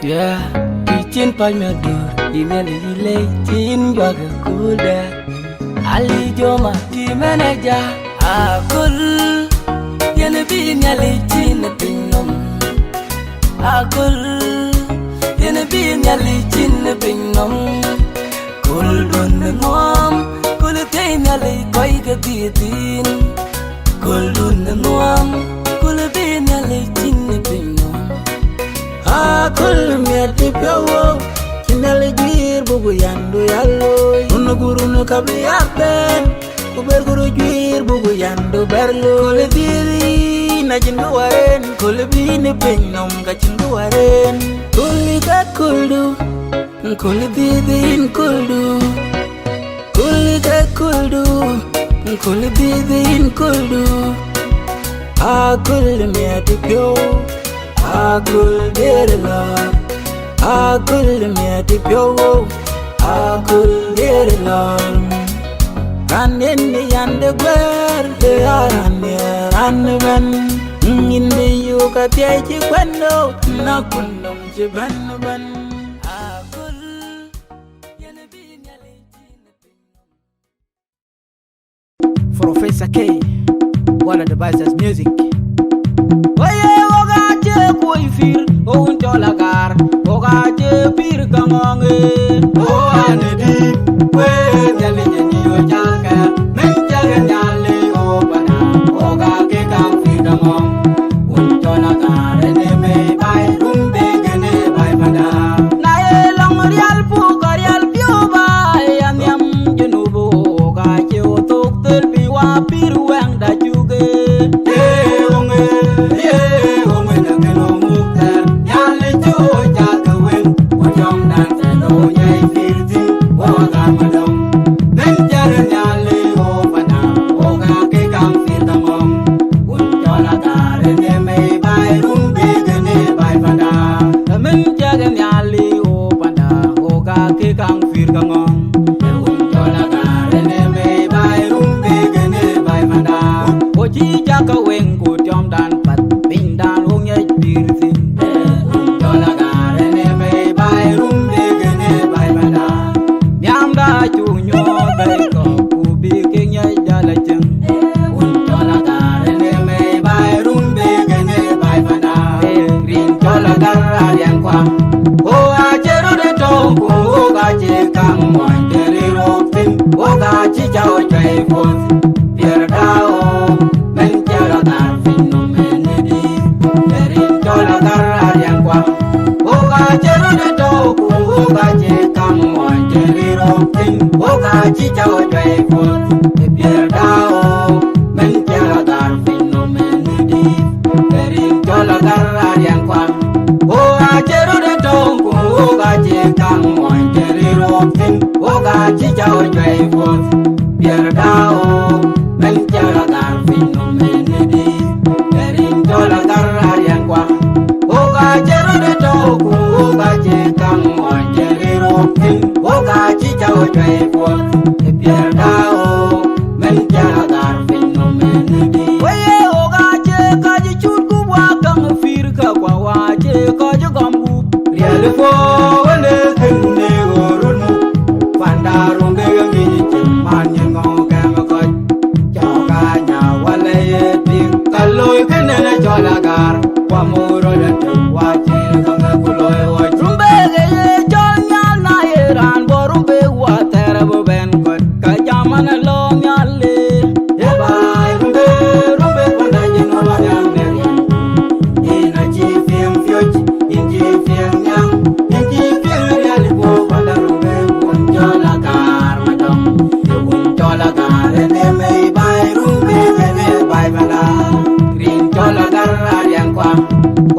Yeah, chin pal me do, imeli le chin jaga kuda. Ali joma di manager, akul yene bi nyali chin pinom. Akul yene bi nyali chin pinom. Kul don ngom, kul te nyali koi ka titin. Kul don ngom, kul te nyali chin pinom. Akul me ti pyo. Kinali jir bugu yandu yalloy Unu guru nu kabli aben Uber guru jir bugu yandu berlo Kule diri na jindu waren Kule bini penyom ka jindu waren Kuli ka kuldu Kuli didin kuldu Kuli ka kuldu Kuli didin kuldu Akul miati pyo Akul dergel Akul miati pyo, akul dergel. Kanen ni yande gwer, de arane ranben. Inde yu katia chi kwendo, na kundom chi ban. Akul yene bi nyale Professor K, one of the Biceps music. Oye oga je koi fir, oun cholagar. Oga je pir kamonge, o anedi, we nyali nyani o jalka, men jaga nyali o bana. Oga ke kam fir kamong, un cholagar ne me bai rumbe gene bai bana. Na e long rial pu karial pio bai anyam jenubo. Oga je o tok tel biwa pir wang da juga. Na keno mukar, nyali jo jalka. Jom dan telo nyai firti, oga madong. Ben jara nyali o bana, oga ke kam fir kamong. Un jola tare ne me bai rumbi gene bai bana. Ben jara nyali o bana, oga ke kam fir kamong. Un jola tare ne me bai rumbi gene bai bana. Oji jaka weng ku jom dan pat, bin dan o nyai firti. Un jola tare ne me rumbe gene bai bana. Nyamda chunyo bai ko kubi kenya jala cheng. Un chola gare ne me bai rumbe gene bai bana. Rin chola gara yang kwa. O acheru de tong o ga che kang moy deri ropin. O ga chi chao chai fos. Pier dao men chola gar fino menedi. Rin chola gara yang kwa. O ga cheru de tong Oga je kam moy jeri ropin, oga chi chao jai fot. E pier dao, men piera dar fino menedi. Perim chola garra yang kwam. Oga cheru de tongu, oga je kam moy jeri ropin, oga chi chao jai fot. Pier dao, men piera dar fino menedi. Perim chola garra yang kwam. Oga cheru de tongu, oga je kam moy oga chi chao jai fot, e pier dao, men jara dar fino menedi. Oye oga che kaji chut ku wakang fir ka kwa wache kaji gambu. Riel fo wale kene gorunu, fandaru ngega ngini chimanye ngoga makoj. Choga nya wale yetik, kaloi kene na chola gar, kwa muro letu wache kanga kuloy waj. Rumbege ye chonya na yeran borumbe water bo ben kot kajamana lo nyale. E bai rumbe panda jino lo nyamne. Ina chi fiem fioch, inji fiem nyang, inji fiem reali bo panda rumbe unjola kar madong. Unjola kar ne mei bai rumbe ne bai bala. Green jola kar yang kwam.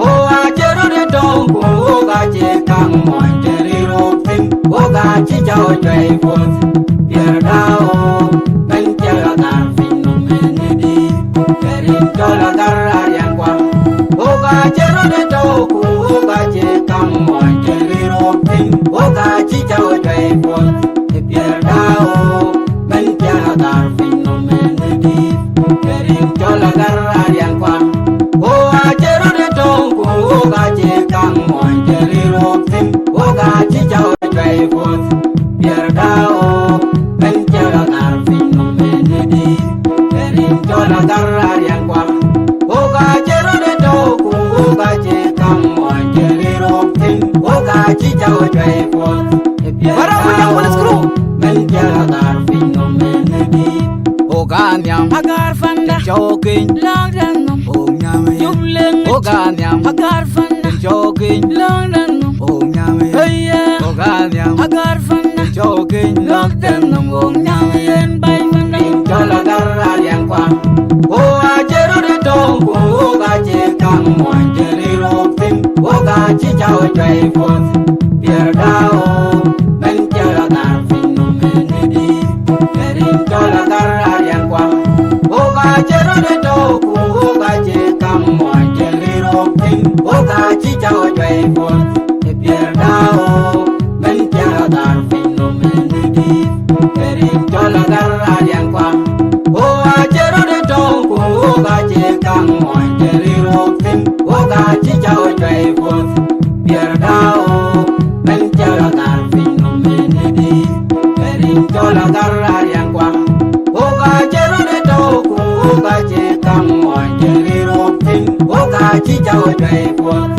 O acheru de tongu oga che kang moy jeri ropin, oga chi chao jai fot. Pier dao, ben jara dar fino menedi. Perim jola garra yang kwam. Oga cheru de tongu oga che kang moy jeri ropin, oga chi chao jai fot. Pier dao, ben jara dar fino menedi. Perim jola garra yang kwam. O acheru de tongu oga che kang moy jeri ropin. chichao jai pot para punya polis kru men jara dar fino menedi oganyam agar fanda joking langdan onyame yumlen oganyam agar fanda joking langdan onyame hey oganyam agar fanda joking langdan onyame en bay fanda jola garra yang kwa o ajero de tongu o gaje kam moanjeri ropin o gaji chao jai pot pierdao men jara dar fino menedi erin jola garra yang kwa o gajero de tongu o gaje kam moanjeri ropin o gaji chao jai pot pierdao men jara dar fino menedi erin jola garra yang kwa o ajero de tongu o gaje kam moanjeri ropin o gaji chao jai pot pierdao men jara dar fino menedi erin jola garra yang kwa o gajero de tongu o gaje kam moanjeri ropin o gaji chao jai pot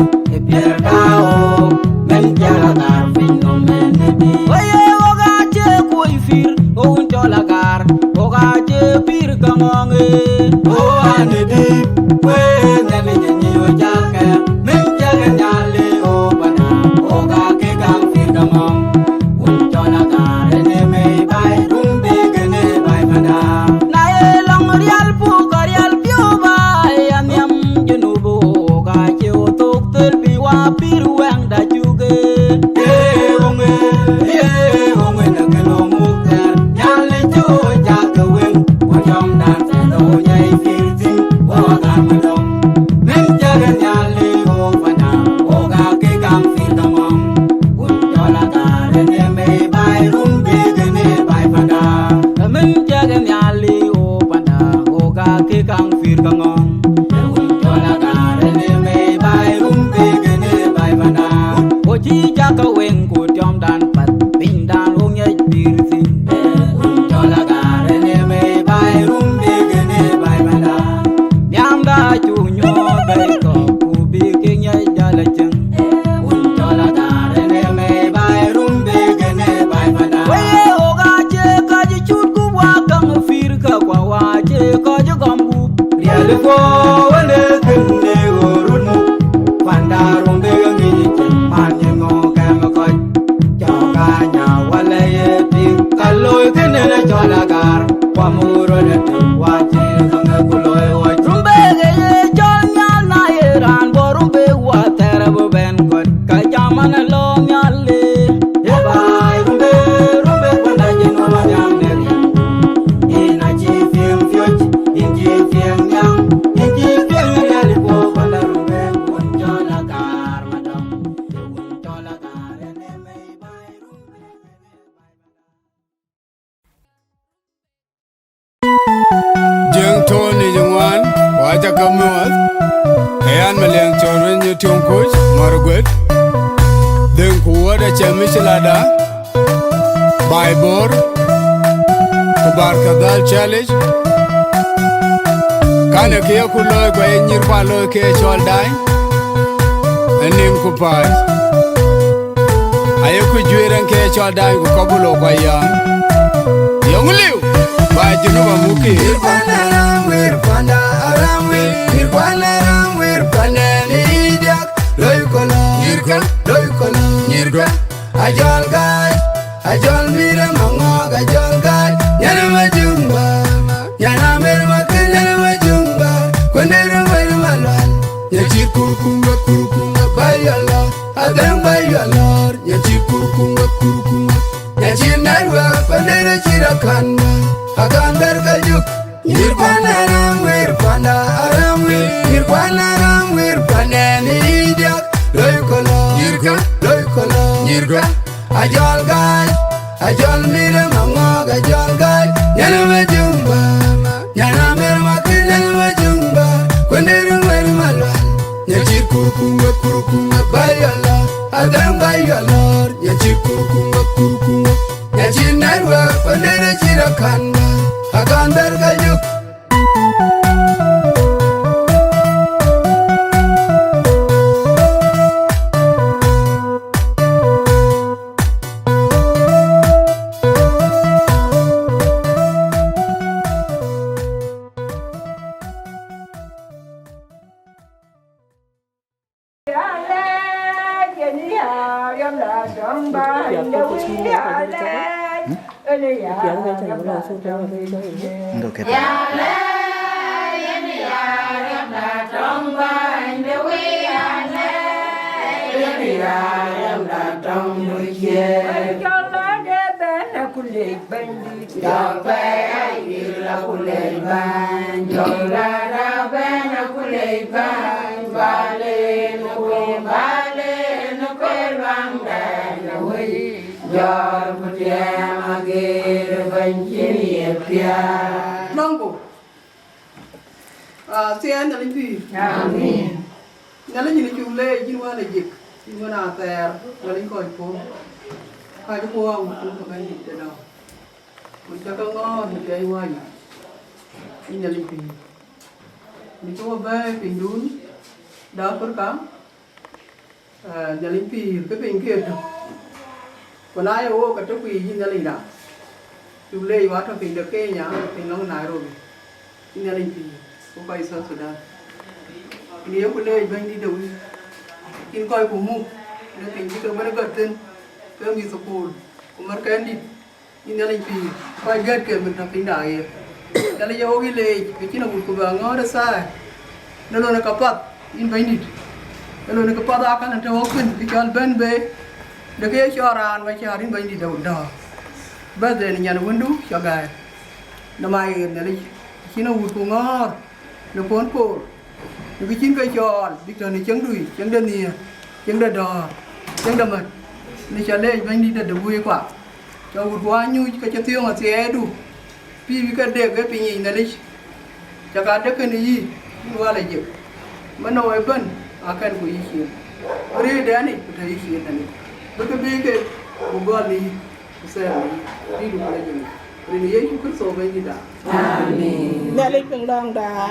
pierdao men jara dar fino menedi oye o gaje kuifir o jola gar o gaje pir kamonge o anedi we nyane nyi o jaka men jaga nyale o bana o ga ke gang pir kamong un jola gar ne me bai rumbe gene bai bana na e long rial pu garial bio bai anyam junubu o gaje o tok tel bi wa pir wang da juge onge na kelo mukter nyale jo jaka wen o jom dan sa do nyai pir tin o ga madong men jaga nyale o bana o ga ke gang pir kamong un jola gar ne me bai rumbe gene bai bana men jaga nyale o bana o ga ke gang pir kamong un jola gar ne me bai rumbe gene bai bana o ji jaka wen ko jom dan pat pin dan o nyai pir tin un jola gar ne me bai rumbe gene bai bana nyam da chu nyo bai ko ku bi ke nyai jala chen un jola gar ne me bai rumbe gene bai bana we o ga che ka ji chut ku wa kang fir ka kwa wa che ka ji gam bu riel ko wale kende gorun panda rumbe gangi chen man ngo kam ko joga nya wale ti kaloi kene na jola gar kwa muro de wa che kang ku loy wa rumbe ge jol nya na ye ran bo rumbe wa ter bo ben ko ka jaman lo nya le e bai rumbe rumbe panda je no ma nyam ne ina ji fiem fioj in ji fiem nyam in ji fiem ya li bo panda rumbe kun jola gar madam kun jola gar ne me bai rumbe Jeng Tony Jungwan, Waja Kamuat, Ayan Maleng Chorwin Yutung Kuch, Margaret, Den Kuwada Chamichelada, Baibor, Kubar Kadal Challenge, Kana Kia Kuloy by Nirpalo K. Chol Dai, and Nim Kupai. Ayual Gieu and K. Chol Dai, Kukobulo by Yan. Young Liu, by Genova Muki. Wirpanda aramwir, wirpanda aramwir, panda nidiak, loykola, nyirga, ajol gai, ajol mira mangog, ajol gai, yana majumba, yana mermakin, yana majumba, kwenera wena malwan, yachir kurukunga, bayala, adem bayalor, yachir kurukunga, yachir narwa, kwenera chirakanda, akan Dergel juk. Wirpanda aramwir, wirpanda aramwir, panda nidiak, loykola, nyirga, ajol gai, ajol mira mangog, ajol gai, yana majumba, yana mermakin, yana majumba, kwenera wena malwan, yachir kurukunga, bayala, adem bayalor, yachir kurukunga, yachir narwa, kwenera chirakanda, akan Dergel juk. Nongo. Tiyan na limpi. Amen. Nala ni chule jinwa na jik. Jinwa na ter. Wala ko po. Kai ko ang ko ba ni tena. Mo ta ko ngo ni ai wa ni. Ni na limpi. Ni ko ba pindun. Da per ka. Na limpi ke pin ke to. Wala yo ka to pi jin na linda. Chule wa to pin de ke nya pin long Nairobi. Ni na limpi. Cô quay South Sudan. Nếu cô lê bên đi đâu, in coi của mu, nếu tình chỉ cần mới gật lên, cứ mình sụp bùn, cũng mất cái đi, in ra lên pì, quay gật kìa mình làm tính đại, cái này yêu cái lê, cái chỉ là một cô bạn ngó đó sai, nó luôn là cặp bắt, in bên đi, nó luôn là cặp bắt akan nanti open, cái chân bên bê, được cái cho ran và cho in bên đi đâu đó, bây giờ nhà nó vẫn đủ, Chagai, năm nay này chỉ là một cô ngó. Nó phun cổ, nó cái chín cây tròn, bây giờ nó trắng đùi, trắng đơn nè, trắng đơn đỏ, trắng đầm mật, nó trả lên bánh đi đặt được vui quả, cho một quả nhu cái cho tiêu mà xe đủ, vì cái đẹp cái bình nhìn này đi, cho cả đất cái này, qua lại chịu, mà nói bên, akan của ý kiến, ở đây đấy này, thấy ý kiến này, với cái bê cái của con đi, xe đi đủ lại chịu. Ini ye chukul so bai gida. Amen. Nyali pengdong da.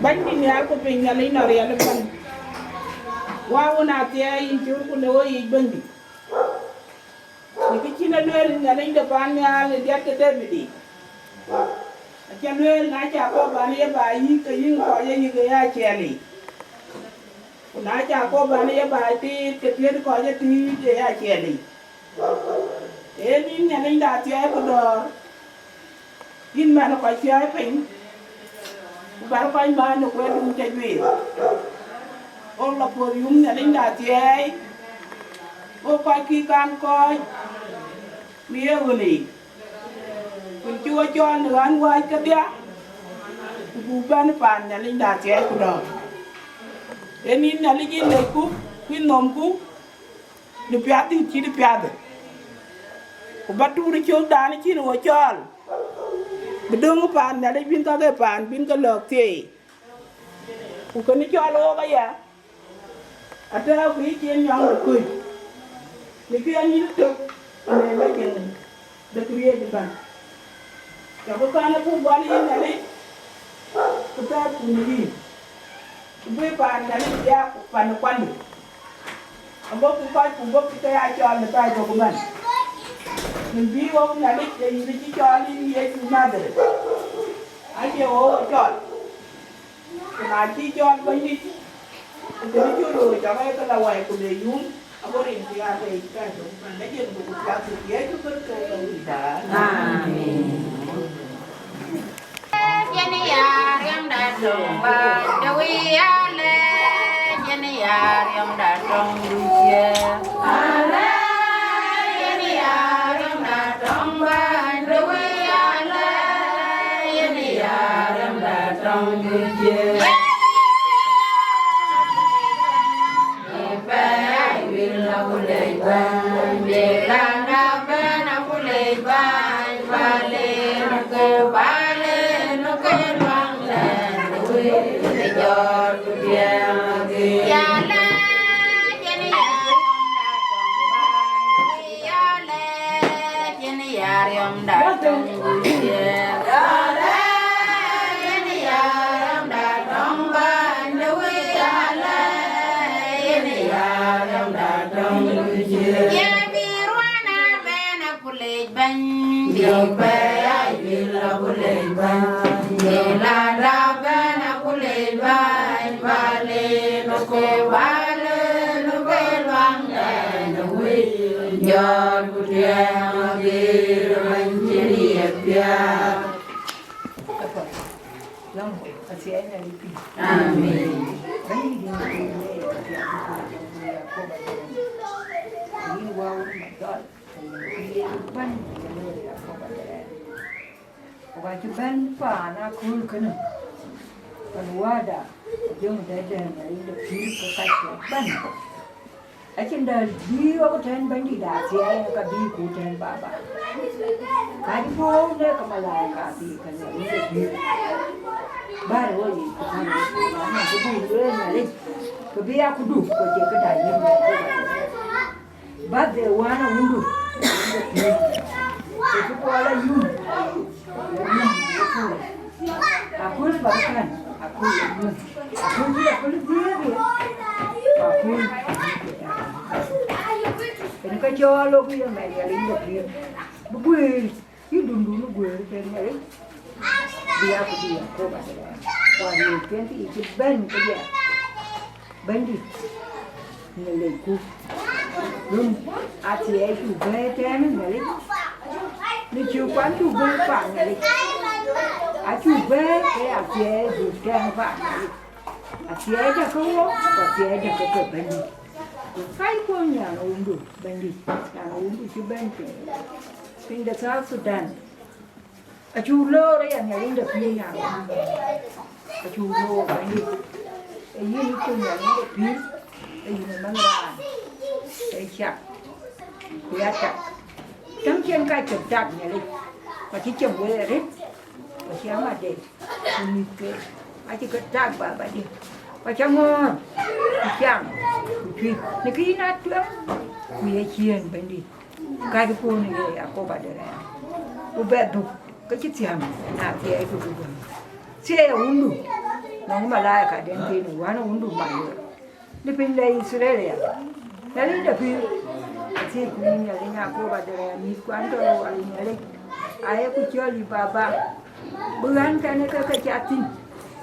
Bánh đi nhà của mình nyali nó riêng được bằng. Wow na tia in chur của nó ý bánh đi. Những cái chi nó nuôi nyali được bán nhà lên dia cái đẹp đi. Cái nuôi ngã chả có bán ye bài ý cái những có ye những cái ai chè đi. Ngã chả có bán ye bài thì cái tiền có ye thì cái ai chè đi. Em in nhà linh đã chơi có đờ, in mà nó phải chơi phình, bạn phải mà nó quên đúng chơi gì, ông là phụ nữ nhà linh đã chơi, ông phải khi can coi, mía vừa nỉ, mình chưa cho nữa ăn quay cái đĩa, phụ bạn phản nhà linh đã chơi có đờ, em in nhà linh in lấy cúp, in nôm cúp, được piat thì chỉ được piat. Batu ni chok dani chi no chol bedung pan na dai bin ka ga pan bin ka lok ti ku ka ni chol o ga ya ata ku chen nyong de ku ni ki an ni to ne la ken de kriye di ban ya ko kana ku bali na le ku ta ku ni ku be pan na ni ya ku pan kwan ambo ku ka ya chol na ta ko man. Mình biết ông nhà đích thì chỉ cho đi về chúng ta được, anh kêu ông chọn, mà chỉ cho bao nhiêu, thì chú rồi cho mấy cái đầu của người dùng, ông có điện thì anh thì cái chúng mình lấy tiền của chúng ta thực tế chúng tôi cái gì đó. Jenny yang đã trồng và đôi ale, Jenny yang đã trồng đuôi ale. Bye. Nhờ của trẻ đi mình chỉ đi bia. Amen. Wajiban pa na kul kana wada jom dede na ile pir ko ban akin da biyo ko tan bandi da sai ka bi ko tan baba ka di ko ne ka malai ka bi kana ile bi bar wo yi ko tan na ko bu re na le ko bi ya ku du ko je ka da yin ko ba de wana mundu ko ko ala yun Akol bahkan, akol dia, ini kacau loh dia mereka lihat dia, betul, ini dulu gue mereka dia aku dia, kau bahasa dia, wah nanti itu band dia, bandi, nelayanku, belum, asyik itu betul nelayan. Ni chịu quán chủ bê phản này chủ bê cái chế dù trang phản này chế cho không có chế cho cái cửa bên đi cái con nhà nó uống đủ bên đi nhà nó uống đủ chứ bên thì the South Sudan chủ lô đấy nhà uống được như nhà chủ lô bên đi cái gì cũng nhà uống được phí cái gì mà mang ra cái chặt cái chặt tấm chân cái chụp chặt nhà đi và chỉ chồng quê đấy và chỉ mà để mình kêu ai chỉ có chặt bà đi và cho ngon chẳng thì cái gì nát trước quê chiên bên đi cái cô này à cô bà đây này cô bé đục cái chiếc xe à thì ai cũng được xe uống đủ nó mà lại cả đến thì nó quá nó uống đủ mày rồi đi bên đây xưa đây à đấy là vì thì cũng nhà nhà cô bà đây mi quán đồ anh này ai cũng chơi đi bà bữa ăn cái này cái chả tin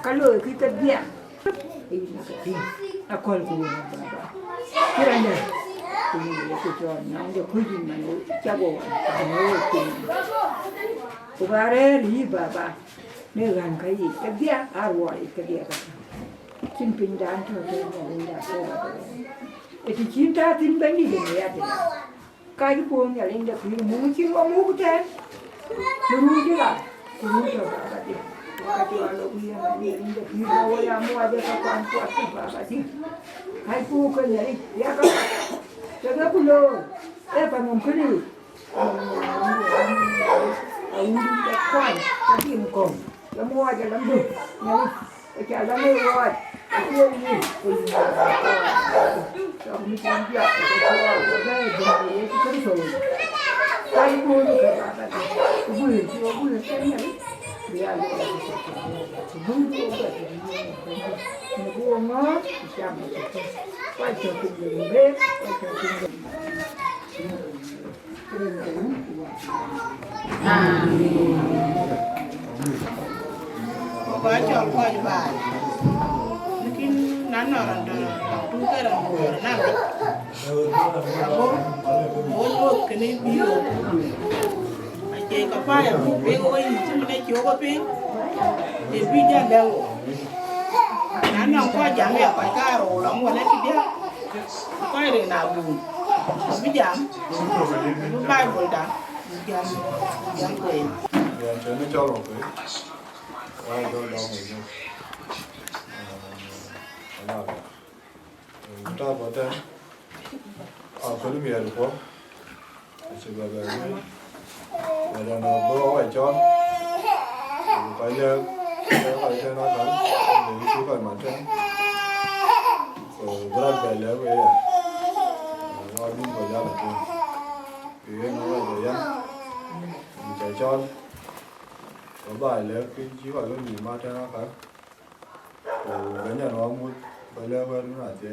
cái lời cái tật nhẹ thì là con của cái này thì cái cho nó được khơi gì mà nó cha bố nó thì bà đây đi bà nếu gần cái gì cái bia rồi cái bia xin bình đàn thôi cái này là cô thì chín ta tin bánh đi về nhà thì cái cuồng nhà lên được nhiều mua chứ có mua cái nó mua chứ là mua cho bà đi cái chỗ lúc kia mà đi lên được nhiều đâu là mua cho các con quạt thì bà đi cái cuồng cái này đi các cho các cô lô để bà mong cái gì ông đi cái quan cái gì mà còn nó mua cho lắm được nhau cái chả lắm rồi cái gì mình làm việc cái đây thì cái số cái mua được cái bà vui cái này bây giờ vui cái nó buông nó chạm quay trở về đường bếp quay trở về đường Ba cho coi bài, nhưng nãy nó là chúng ta là người nam bố cái này bio, anh chị có phải là một bé ơi, chứ mình đây chưa có bé, thì bây giờ đâu, nãy nó qua giảm việc phải ca rồi, đóng vào đấy thì biết, coi để nào buồn, bây giờ, nó bay rồi đã, giảm quên. Cho nó cho rồi quay đâu đâu người ta bảo thế cái lúc này được không? Sự là nó bữa phải cho phải giờ phải cho nó thắng để chú phải mà chân rồi ra về lấy về ngoài bên ngoài ra là gì thì nó là gì á mình chạy cho có bài lấy cái chỉ phải cái gì mà cho nó khác cái nhà nó muốn phải lấy bên nó là gì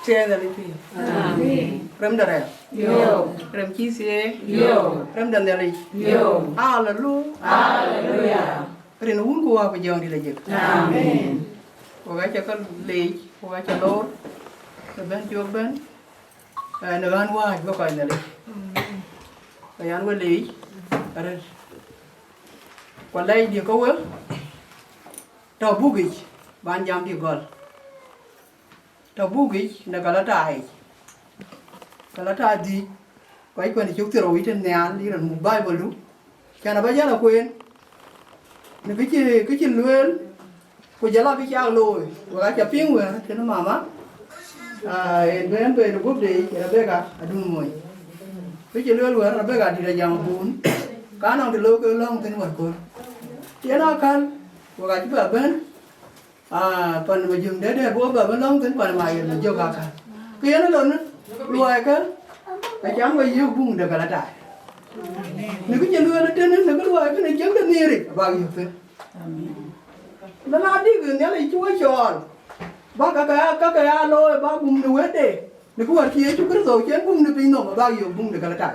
Chen da lipi. Amen. Rem da re. Yo. Rem chi sie. Yo. Rem da li. Yo. Hallelujah. Hallelujah. Rin un ko wa jong di la jek. Amen. Ko ga cha ka le, ko ga cha lo. Da ben jo ben. Na gan wa ba ko na le. Ka yan wa le. Are. Kwa lai di ko wa. Ta bugi ban jam di gol. Ta bugi na kala tai. Kala ta di. Ko ai ko ni chuk tiro wi ten nyan di ran mu Bible du. Cha na ba ja la kwen. Ni cái chuyện luyện của gia la bị chào lôi và cái tiếng người thì nó mama bên bên quốc đi là bé cả đúng rồi cái chuyện luyện là bé cả thì là giang bún cá nào thì lôi cái lông thì nó còn thì nó khăn và cái chuyện bên phần mà dừng để bố bà bên lông thì phần mà là vô cả cái nó lớn lùi cái trắng bây giờ bung được cả là đại nếu cái chuyện luyện trên nó cái lùi cái này chứng được nhiều đi bao nhiêu thế nó làm đi gần nhà này chúa Chol ba cái alo ba bung được hết đấy nếu có kia chú cứ rồi chén bung được pin nó mà bao nhiêu bung được cả là đại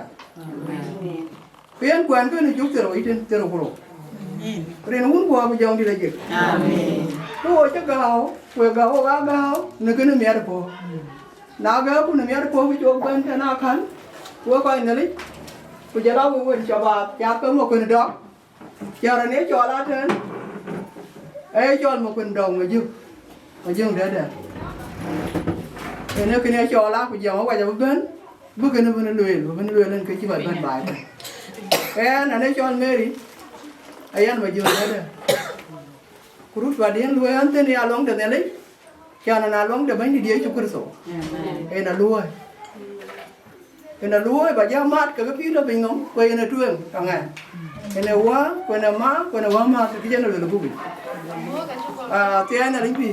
cái quan cái này chú rồi trên rồi rồi nó muốn qua bây giờ đi là gì tôi chắc gạo nếu cái nó mẹ được po nào gạo cũng mẹ được po với chú bên cái nào khăn tôi coi này đấy bây giờ đâu quên cho bà cha có một cái đó giờ là nếu cho lá trên cho một quần đồng mà dương Derder nếu cái này cho lá bây giờ nó quay ra bước cái nó bên lùi lên cái chiếc bên bài cái là nếu cho anh mê đi anh mà dương Derder cút vào điên lùi anh tên là long để lấy cho nó long để bánh đi đi chụp cái sổ cái là lùi và giao mát cái phía đó bình không quay nó trương cả ngày cái này quá quay nó má quay nó quá má thì cái nó là bụi thì anh là lính phi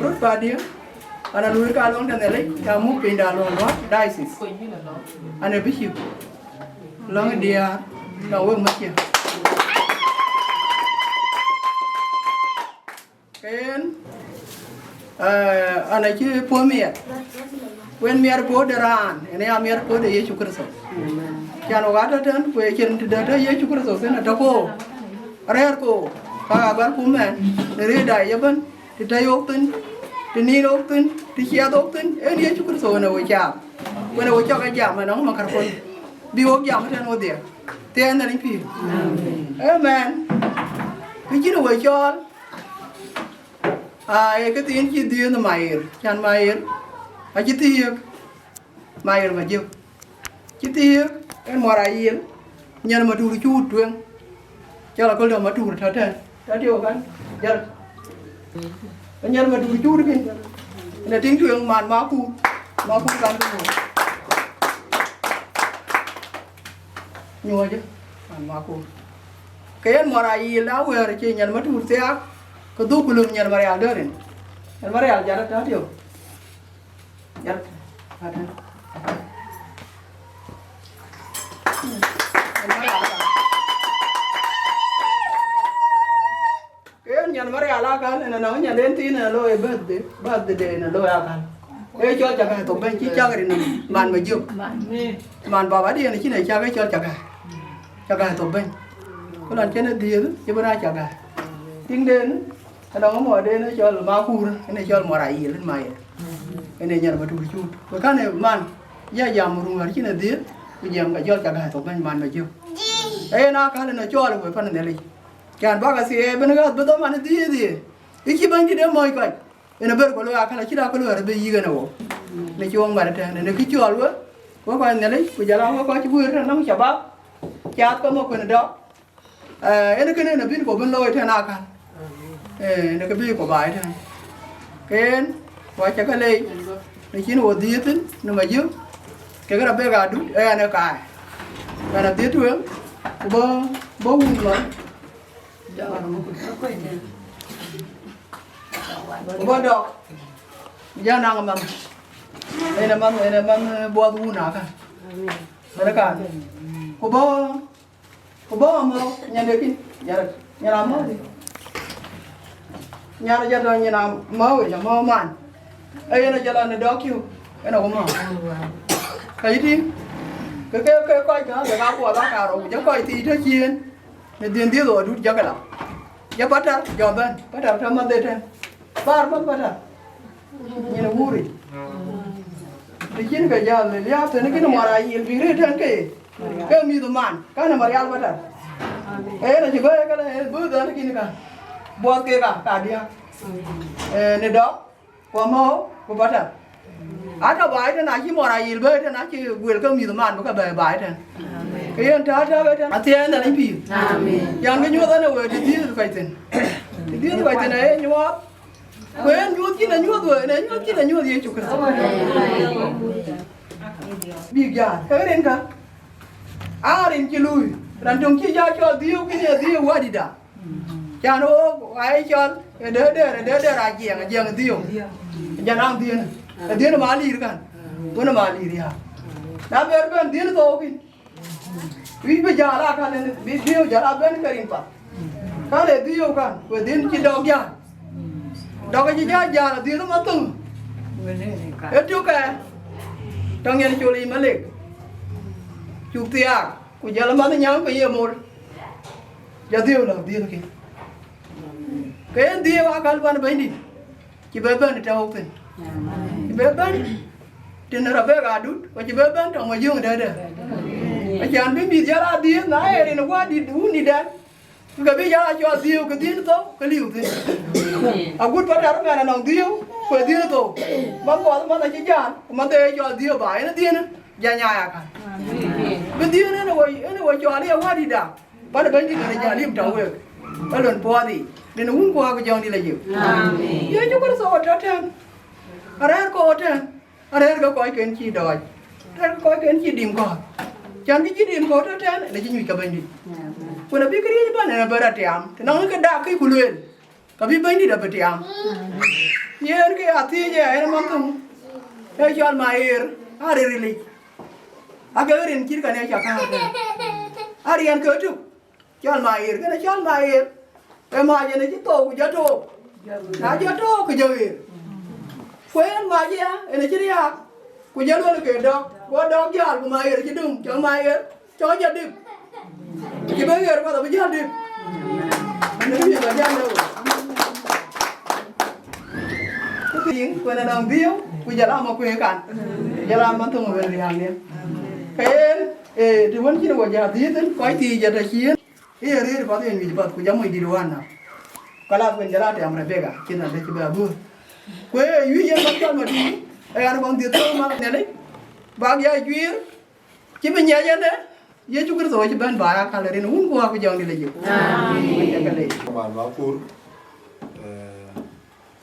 rút vào đi anh là lùi cả long để lấy cả mũ pin đà long đó Dances anh là biết chịu long đi à đâu quên mất chưa cái anh ấy chứ po miệt when miệt po deran anh ấy miệt po để Yesu Christ cha nó gạt trên quê trên Derder Yesu Christ thế là đâu cô rare cô các bạn cũng mẹ để đại cho bên thì tây ốc tin thì ni ốc tin thì chia ốc tin ấy Yesu Christ nó quay cha quay nó cho cái giảm mà nó mà carbon bị ốc giảm trên nó địa thì anh là lính phi amen cái gì nó quay cho cái tiếng chi tiêu là Manyher chan Manyher chi tiêu Manyher mà chưa chi tiêu cái mò ra yên nhà mà đủ chút truyền cho là có lượng mà đủ thật thế đã điều cái giờ nhà mà đủ chút đi là tiếng truyền màn máu cu cắn cái nhua chứ màn máu cu cái mò ra yên lá quê rồi chơi nhà mà đủ thế có đủ lượng nhà mà ra đó rồi nhà mà ra giờ đã điều giờ cái nhà mà ra là cái này nó nhà đến tí này lôi birthday này lôi à cái cho chả cái tụi bên chỉ cho cái này màn mà giúp màn bà đi này chỉ này cho cái cho chả cái tụi bên có lần trên nó đi chứ bữa nay chả cái tiếng đến cái đó mùa đến nó cho là ma khu cái này cho là mùa đại gì lên mày cái này nhà mà đủ chút cái này màn gia giảm một người chỉ là đi bây giờ cái cho chả cái tụi bên màn mà giúp ấy nó cái này nó cho là người phân này đi Kan baga si bên cái bên đó mà nó đi iki bang đi đâu mọi cái nó bớt có lối akala chỉ là có lối ở bên gì cái nào nó chuông mà nó cái chuột luôn có cái này đấy bây giờ nó có cái vui nó không chả bác chả có một cái đó nó cái này nó bên của bên lối thế nào cả nó cái bên của bài thế cái qua chắc cái này nó chỉ nó đi thế nó mà giúp cái là bé gà đút nó cài và nó tiếp xuống bố hung lắm bố đọc giờ nàng mầm đây là mầm bùa bu nào cả đây cả cô bố mà nhà được đi nhà làm mơ đi nhà là giờ rồi nhà làm mơ rồi mơ man ai nó jala nó đó kêu cái nào cũng mà cái gì cái coi cái gạo của bác cào rồi chứ coi thì thế chiên nên tiền tiêu rồi đút cho cái nào ya bắt ra thăm mà đây thêm bắt ra như là vui thì chính cái giờ là lihat thế này cái nó mà lại vì thế thằng cái mi tụi man cái này mà lihat bắt ra là chỉ với cái này bữa đó cái này cả buat cái cả dia này đó qua máu qua bắt ra ada bài thế này chỉ mà lại với thế này chỉ vừa cái mi tụi man có cái bài thế cái anh ta cái anh tiền là anh pi yang cái nhua đó là đi đi cái tiền đi cái tiền này nhua quên nhua chỉ là nhua rồi này nhua chỉ là nhua gì chụp cái bị già cái đến cả đến chỉ lui rằng trong khi giao cho Dieu cái này Dieu quá đi đã cha nó ai cho Derder ra giang Dieu cha năng Dieu nó mà đi được cái nó mà đi đi ha đã biết bên Dieu nó thôi vì bây giờ là cái này Dieu giờ là bên cái gì vậy cái này Dieu cái với Dieu chỉ đọc ra đọc cái gì ra là Dieu nó mất từng hết trước cái trong nhà chú lý mà lịch chú tia của giờ là mất nhau cái gì một giờ Dieu là Dieu cái Dieu akan ban bên đi chỉ bên bên trong hộp chỉ bên bên trên nó về gà đút và chỉ bên bên trong mà dương ở đây chẳng biết bây giờ là Dieu này thì nó qua đi đủ đi đến cái bây giờ cho Dieu cái Dieu nó cái liều thế Agut bắt ra cái này Dieu cái Dieu nó mà có mà chỉ chán mà để cho Dieu bài nó Dieu nó nhà cả cái Dieu nó cho đi qua đi đã bắt đầu bên đi cái nhà liêm trong việc bắt lần qua đi nên nó uống qua cái dòng đi là nhiều giờ chúng có số trở thành ở đây có trên ở đây có coi cái chi đòi đây có cái chi điểm coi chẳng cái chi điểm coi trở thành là chỉ nhụy cả bên đi còn là biết cái gì bạn này là bờ đá tiệm thì nó cái đá cái kuluen cái biết bên đi là bờ tiệm như cái hati je nó mang tung cái cho Manyher ada rili agak rin kiri kan ya cakap hari yang kedua cho Manyher cái này cho Manyher cái mà giờ này chỉ tổ của jatuh nah jatuh ke Gieu quen mà gì á này chỉ đi à của Gieu là cái đó của đó giờ của Manyher chỉ đừng cho Manyher cho gia đình chỉ bây giờ có tao gia đình mình nói là gia đâu cái tiếng của nó đồng điếu của giờ làm một quê cảnh giờ làm mang thùng về liền đi cái thì vẫn chỉ là giờ tí đến quay thì giờ là chiến cái này có tiền gì bật của giống mình đi đồ ăn nào cái là quên giờ là để làm cái bega chỉ là để chỉ bega bừa quê duy nhất bắt cho mà đi anh bằng tiền thôi mà này đấy bác giờ duy chỉ bên nhà dân đấy giờ chúng tôi chỉ bên bà cái này nó uống qua cái dòng đi là gì các bạn vào tour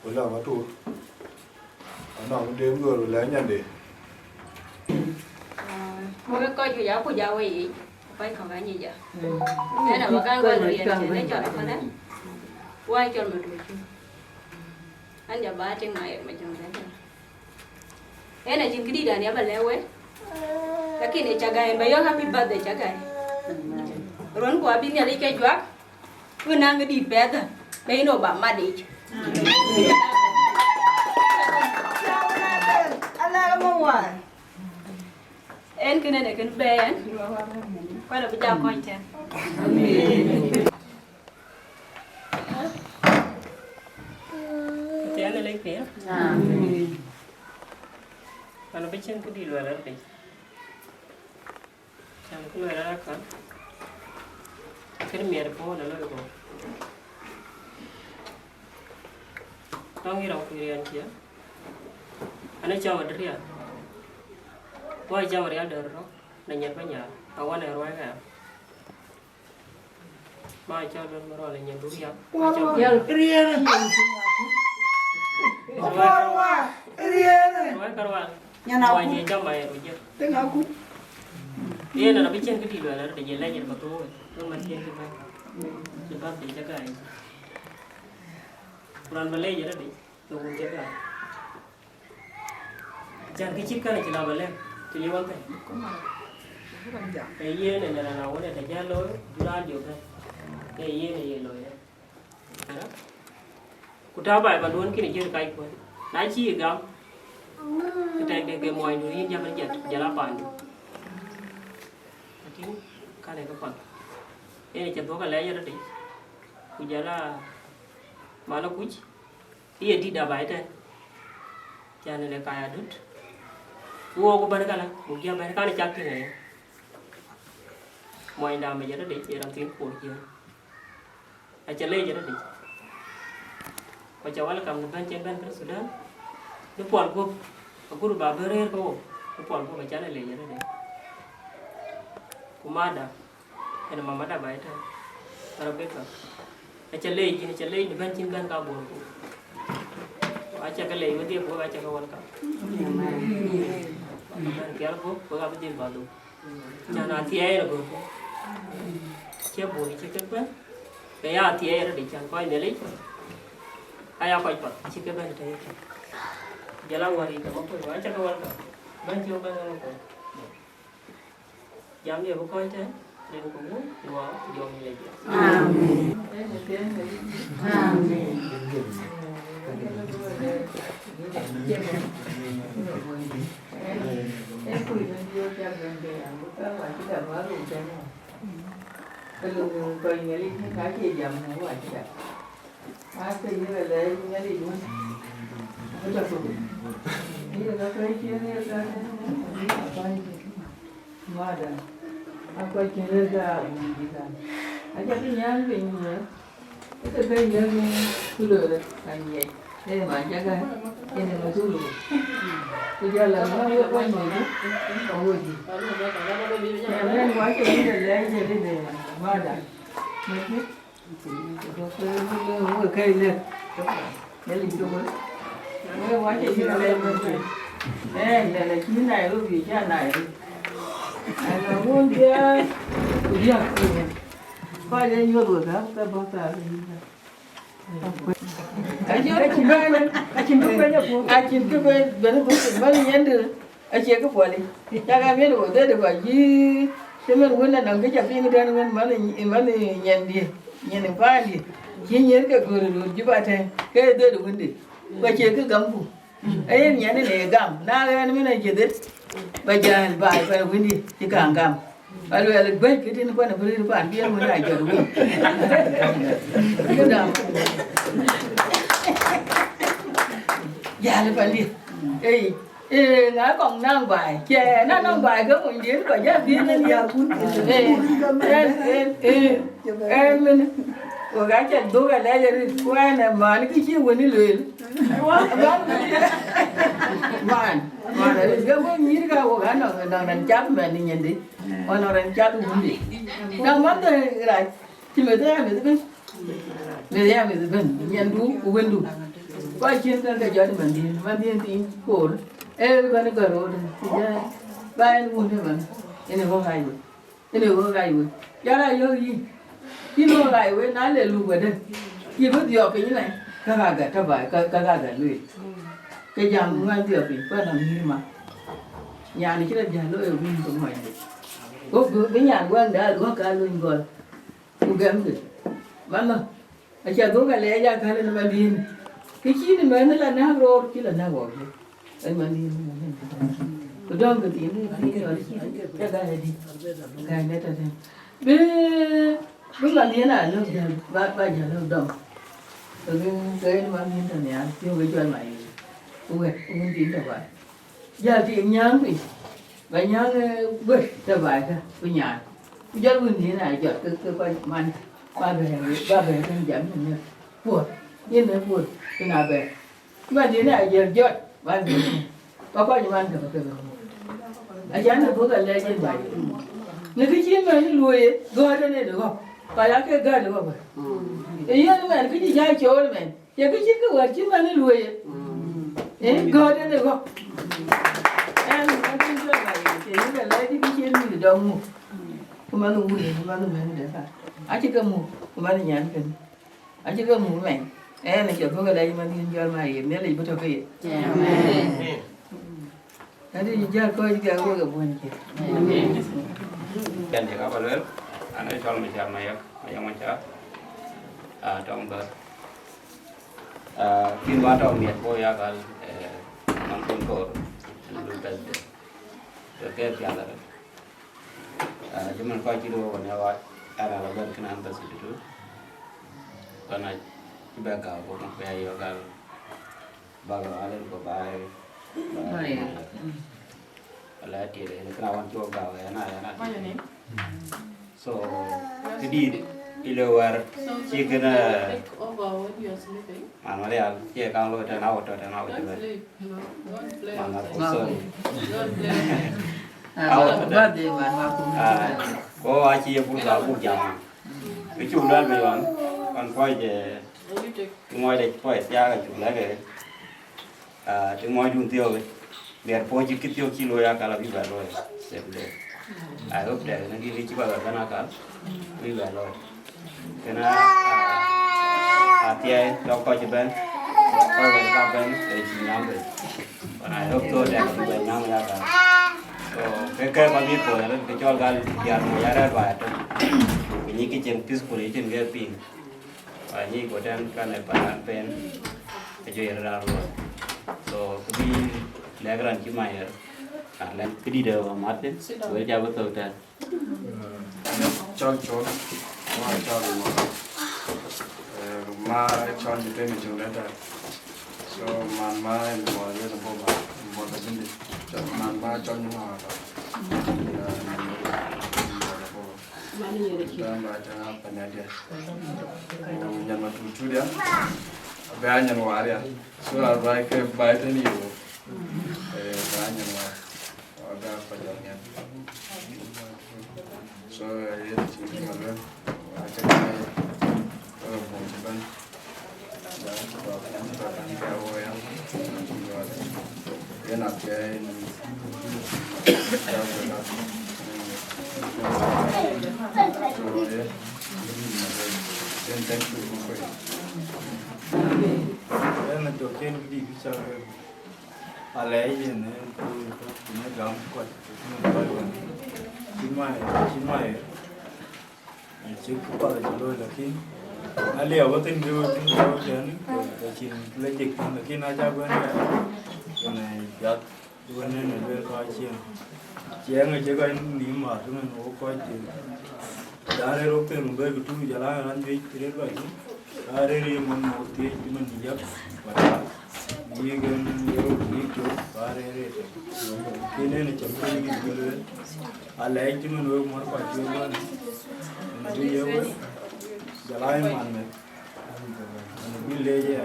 với là vào tour nó cũng đếm rồi lấy nhận để mỗi cái coi chủ giáo của giáo ấy quay còn cái gì vậy thế là một cái quay liền để cho nó đấy quay cho một đôi anh giờ ba trên này mà chồng thế này chính cái đi đàn nhà bà leo ấy lakini Chagai bayo happy birthday Chagai ron ko abin yali ke jwak wenang di bed bay no ba madi ala Mawan en kene ne ken ben kwa la bija ko ite te ana lấy pé ana bichen ku di lo la pe chẳng có người ra cả cái miệng phố là nơi của tao nghĩ đâu cái anh kia anh ấy cho ở đây à quay cho ở đây được rồi này nhận với nhà tao qua này rồi cả mai cho lên rồi là nhận đủ gì qua giờ kia này qua rồi nhà nào cũng cho mày rồi chứ tiếng nào cũng dia nak bikin ke dia lah dia lain yang betul tu mati yang kita sebab dia jaga Quran balai je dah tu jaga jangan kecil kan kita balai tu lewat kan cái ye này là nào này là lối ra điều này cái ye này lối đó cụ ta bài và luôn cái này chưa cái của nãy chi gam kita ke moy du yin jaman jala pandu ati kane ko pan ini ca doga la yara de ku jala mala kuj iya di da baita jana le kaya dut wo ko ban kala mu ja ban kala chakti ne moy nda me jara de ram tin ko ji a ca le jara de ko ca wala kam ban chen ban kan sudan ni pol ko aku ba berer ko ni pol ko ba ca le jara de kumada ena mama da baita arabeka acha lei ni ban chin ban ka bor ko acha ka lei wadi ko acha ka wal ka ban kyar ko ba ba din ba do jana ti ai ro ko che boi che ka ba ka ya ti ai ro de chan ko ne lei aya ko pa chi ka ban tai jala wari ka ko acha ka wal ka ban chi ban ko jam dia ko ta dan kamu dua jom lagi. Amin. Amin. Akoi Gieu ga bisa. Aja pinjam pinjam. Itu pinjam ni dulu kan ye. Ini macam kan? Ini macam dulu. Jalan mana kau ni? Kongor ni. Yang macam ni dah jadi deh. Mana? Macam? Doktor ni kai ni. Jadi tu. Yang macam ni dah macam. Dah kini naik lu biasa naik. Ana mundia dia punya. Pada nyuruh dah terbakar. Acim tu benar mana nyendu. Acim ke boleh. Jangan melu dah bagi. Teman guna nang kerja pini dan mana nyendi nyendi pandi. Nyer ke guru jubatan ke dah gundi. Baca ke gampu. Ayam nyendi le gam. Nah kan mana jadi. Bajan bai pada gundi dikangkam. Lalu ada baik kita ni pun beri depan dia mana aja dulu. Kita ya lepas ni. Ngã còn năng bài, chè nó năng bài có một diễn và giá tiền nên giờ cũng em của gái chè tôi cái này rồi qua này mà nó cái chiêu của nó lười mà đấy cái bữa nhí cái của gái nó đang chắp mà đi nhìn đi mà nó đang chắp cũng đi đang mất rồi lại chỉ mới thấy mình nhận đủ của bên đủ qua chuyên cái cho mình đi cổ everybody go road ya bayan mun de man ene ho hayo yara yo yi no gai we na le lu gede yi bu dio pe ni lai ka ga ta bai ka ga lu ke jam ngan dio pe pa na mi ma nhà này chỉ là nhà lôi ở bên trong ngoài này có cái nhà quan đã có cả luôn rồi cũng gắm được bạn mà ở nhà có cái lẽ ra cái này mà đi cái chi này mà nó là na rồi chỉ là na rồi anh mà đi tôi đang cái tiền đi rồi cái này đi cái này ta xem bây giờ đi nào lúc giờ ba giờ lúc đông rồi cái mà đi thằng nhà tiêu cái chuyện mày ui tiền đâu vậy giờ tiền nhang thì vậy nhang bớt ta vậy cả bây nhà bây giờ luôn thế này giờ cái man ba bè thân giảm như buồn như thế buồn cái nào bè mà thế này giờ giờ ba bè có gì ăn được cái anh chán là bữa cái lấy trên bài nếu cái chuyện mà nó lùi gỡ ra này được không phải là cái gỡ được không vậy giờ nó cái gì dài chỗ này giờ cái chuyện cái vật chuyện mà nó lùi gỡ ra được không em nói chuyện cho bài thì nó là lấy cái chuyện gì đâu mua mà nó mua mà nó mình để phải anh chỉ cần mua mà nó nhàn cần anh chỉ cần mua mày em này chợ có cái đây mà đi cho mày nếu lấy bữa cho cái Tadi jual kau juga aku kebuan je. Dan jika balur, anda Chol macam macam trong bờ. Khi mà trong miệt bôi ra cái nông thôn cổ cái piala rồi cuman coi chỉ đồ còn nhau ada là bên cái nan ta sih itu còn này juga kau kau nak bayar yoga bagai ada kau bayar ala dia ni kenawan jual kau ya na so jadi ilawar cikena mana dia cik kalau dah nawa juga mana kosong có ai chia phụ giáo phụ chồng cái chủ đơn về bạn còn coi về ngoài đây coi ra cái chủ lấy cái từ ngoài dùng tiêu cái để phôi chỉ cái tiêu kilo ya kalau bị rồi sẽ được lúc để nó đi chỉ bảo là nó cả bị rồi cái nó tia đâu coi chụp bên coi về các bên để chỉ nhắm về còn lúc tôi để chụp bên nhắm ra cả cái mà biết rồi cái cho gal biar ya ra bài ini cái chân peaceful chân cái pin và như của trên cái này bạn pen cái chơi ra rồi so cái đi lẽ cái chỉ mày làm cái đi đều mà mất với cha với tôi ta cho mà cho như thế mình chừng đấy ta so mà em bỏ ra làm bao bỏ cái gì cho mà cho những mà dan baca penyadia yang matuju dia banyak waria so baik baik ni yo banyak war ada pajaknya so ya sini malam aja bonceban dan bahkan kau yang ya nak ya Nên đầu tiên đi cái sao lấy gì nữa tôi nó gắm quật nó coi còn chín mai chứ không bao giờ đôi là khi liều có tin đưa đến để chín lấy dịch là khi nó ra bên này cái này giật bên này là bên coi chiên chiên người chơi coi nín mà chúng mình cố coi thì đã đây lúc tiền đôi cái túi giờ lá ăn gì thì đấy vậy đã đây đi mình một tí chúng mình giật và như cái nhiều đi chỗ và đây cái này là chấm cái gì cái lấy chúng mình nuôi món quả chuối luôn đi nhiều vậy giờ lá ăn mặn này mình đi lấy vậy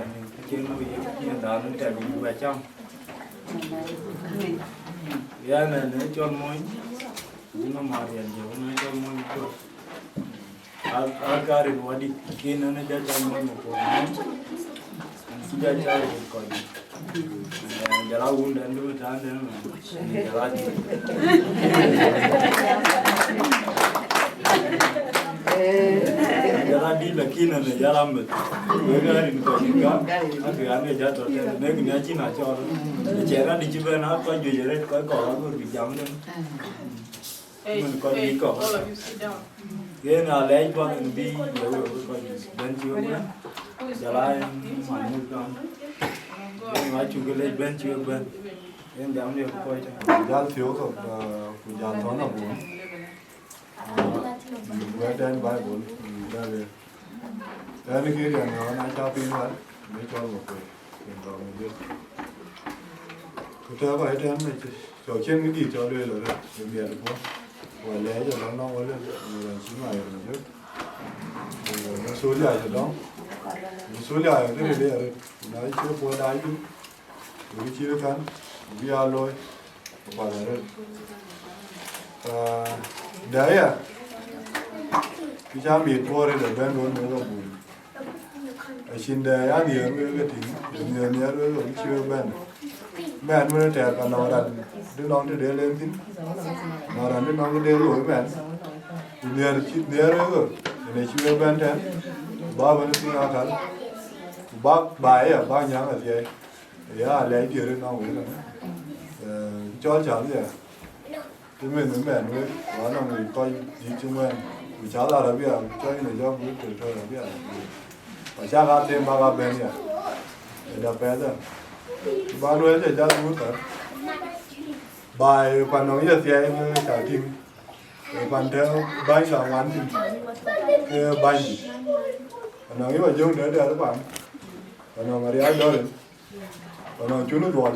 trên nó bị cái đá nó chạy bị bể trong ya này nó cho môi nó mà hiện giờ nó cho môi một Agaar Community Dances nó cho môi một cái sudah cari coi jalan undan dulu jalan jalan jalan di lakinan jalan bet Agaar ini kau Agaar ini jatuh nek ni aja nak cor cara di Jepang apa jualan kau aku di jam ni mình coi đi cỏ cái nào lấy qua mình đi nhiều rồi coi bên chưa nữa giờ lại mà mua con nhưng mà chụp cái lấy bên chưa bên em dám đi coi cho gian thiếu không của gian thoáng là bốn với trên bài bốn đây đây cái kia nó nói cho pin hết mới cho một cái rồi mình biết tôi có hết em này chỗ trên cái gì cho đây rồi đấy điểm biệt được không và lấy cho nó có lên rồi chín ngày rồi chứ nó số dài rồi đó số dài cái này đây nói chưa qua đáy chứ cái chi nó cắn bia lôi và là đấy à cái cha mịt qua đây để bên luôn nữa là bùn ở trên đây ăn nhiều cái tính nhiều nhiều rồi chưa bên bên mới trẻ còn nó đặt đứa non đứa đấy lên tính nó đặt đứa non cái đấy rồi bên nhiều chít nhiều rồi này chưa bên thế ba bên sinh ra cả bác bài à bác nhang là gì ya lấy tiền đứa non vậy là cho chẳng gì thì mình bên với nó là mình coi gì chung bên vì cháu là biết cho nên là do biết từ thôi là biết và cha gà thêm ba gà bên nhỉ để đập bé rồi ba nuôi thì cha nuôi thật bài phần nói giờ thì em cả team phần theo bánh là ngắn thì bánh phần nói mà dùng để các bạn phần nói mà đi ăn đó đấy phần nói chú nó ruột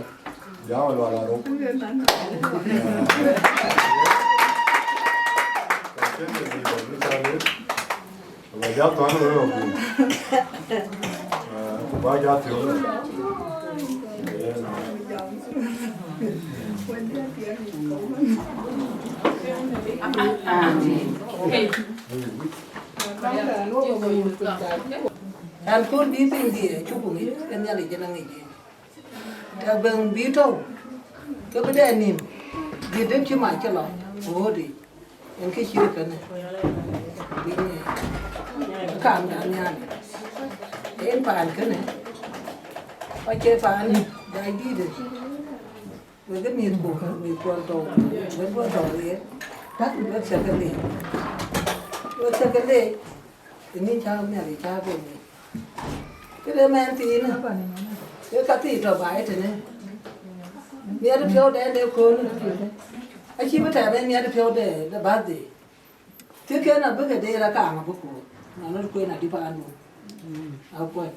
giá mà ruột là đúng và giá toán nó rồi và giá thiếu rồi An kun bi ping di chupu ni kan ya le jana ngi ta bang bi to ko be de nim di dem chi ma cha lo o di en ke chi ka ne bi ni kan da nya en pan ka ne pa che pan dai di de we ga mi ko to we ko to ye ta ku se ka le we se ka le ni cha me le cha bo ni cái đứa men tí nữa cái cá tí trò bài thế này mía được phiếu để đều khôn anh chỉ biết thèm bên mía được phiếu để bắt gì thế cái nào bước cái đây là cả mà bố cụ nó quên là đi vào ăn áo quên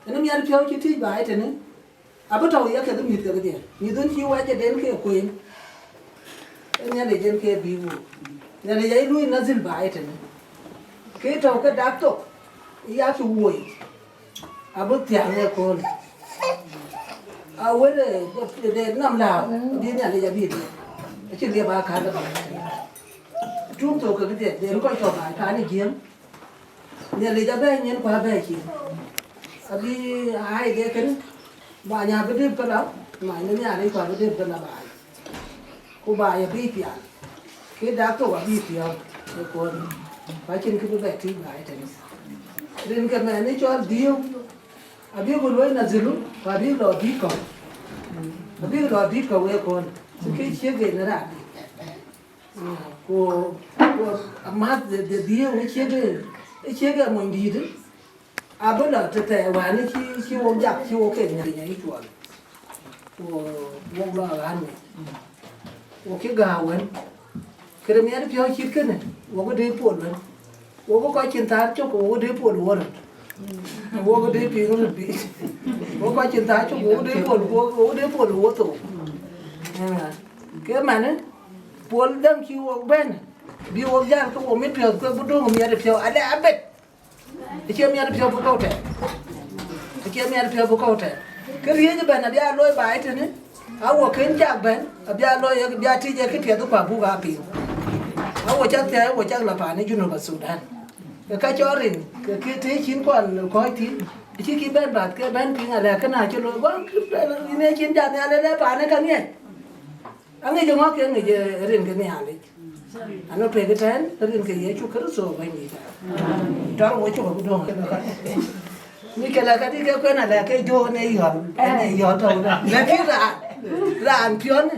cái nó mía được phiếu chỉ thích bài thế này à bắt đầu cái cái mía cái gì mía đơn chiếu ai cho đến cái quên cái mía để trên cái ví dụ nhà này giấy lui nó dính bài thế này cái trâu cái đáp tục ya fi wuyi abin tiyange ko ne a wani da nam la bi ne ya bi ne ci le ba ka da ba tum to ka de ko to ba ta ni gem ne le ja ba nyen kwa ba ki abi ai de kan ba nya bi de pa ma ne ya le kwa bi de pa ba ko ba ya bi pia ke da to ba bi pia ko ne ba chin ki ba ti ba ta ni Rin cái này cho điêu, à biết con lối là gì lúc, và biết lò biết còn, vậy còn, cái chiếc ghế nó ra, cô mát để điêu cái chiếc ghế mình đi đấy, à bữa đó từ từ vào nó khi ông giặc khi ông kể này chuột, cô ông lo ăn này, ông cái gạo ấy, cái đó mấy đứa chơi chiếc cái này, ông có đi buồn rồi. Wo ko cinta cho ko de pol wor wo ko de pi ngol bi wo ko cinta cho ko de pol wo to ke mane pol dang ki wo ben bi wo jan ko wo mi pyo ko bu do mi ya de pyo ale abet ke mi ya de pyo bu ko te ke mi ya de pyo bu ko te ke ri je ben ya loy ba ite ne a wo ken ja ben ya loy ya ti je ke pyo to pa bu ga pi a wo cha te wo cha la pa ne juno ba Sudan cái cho rin cái thế chín còn coi tí chỉ khi bên bát cái bên pin là cái nào cho lối quá này chín chặt này lên đây này cái này anh ấy dùng cái người rin cái này đấy anh nó về cái trend rin cái gì chú cứ số vậy nhỉ đó là chú không đúng như cái là cái này là cái vô này giòn thôi là cái ra ăn pion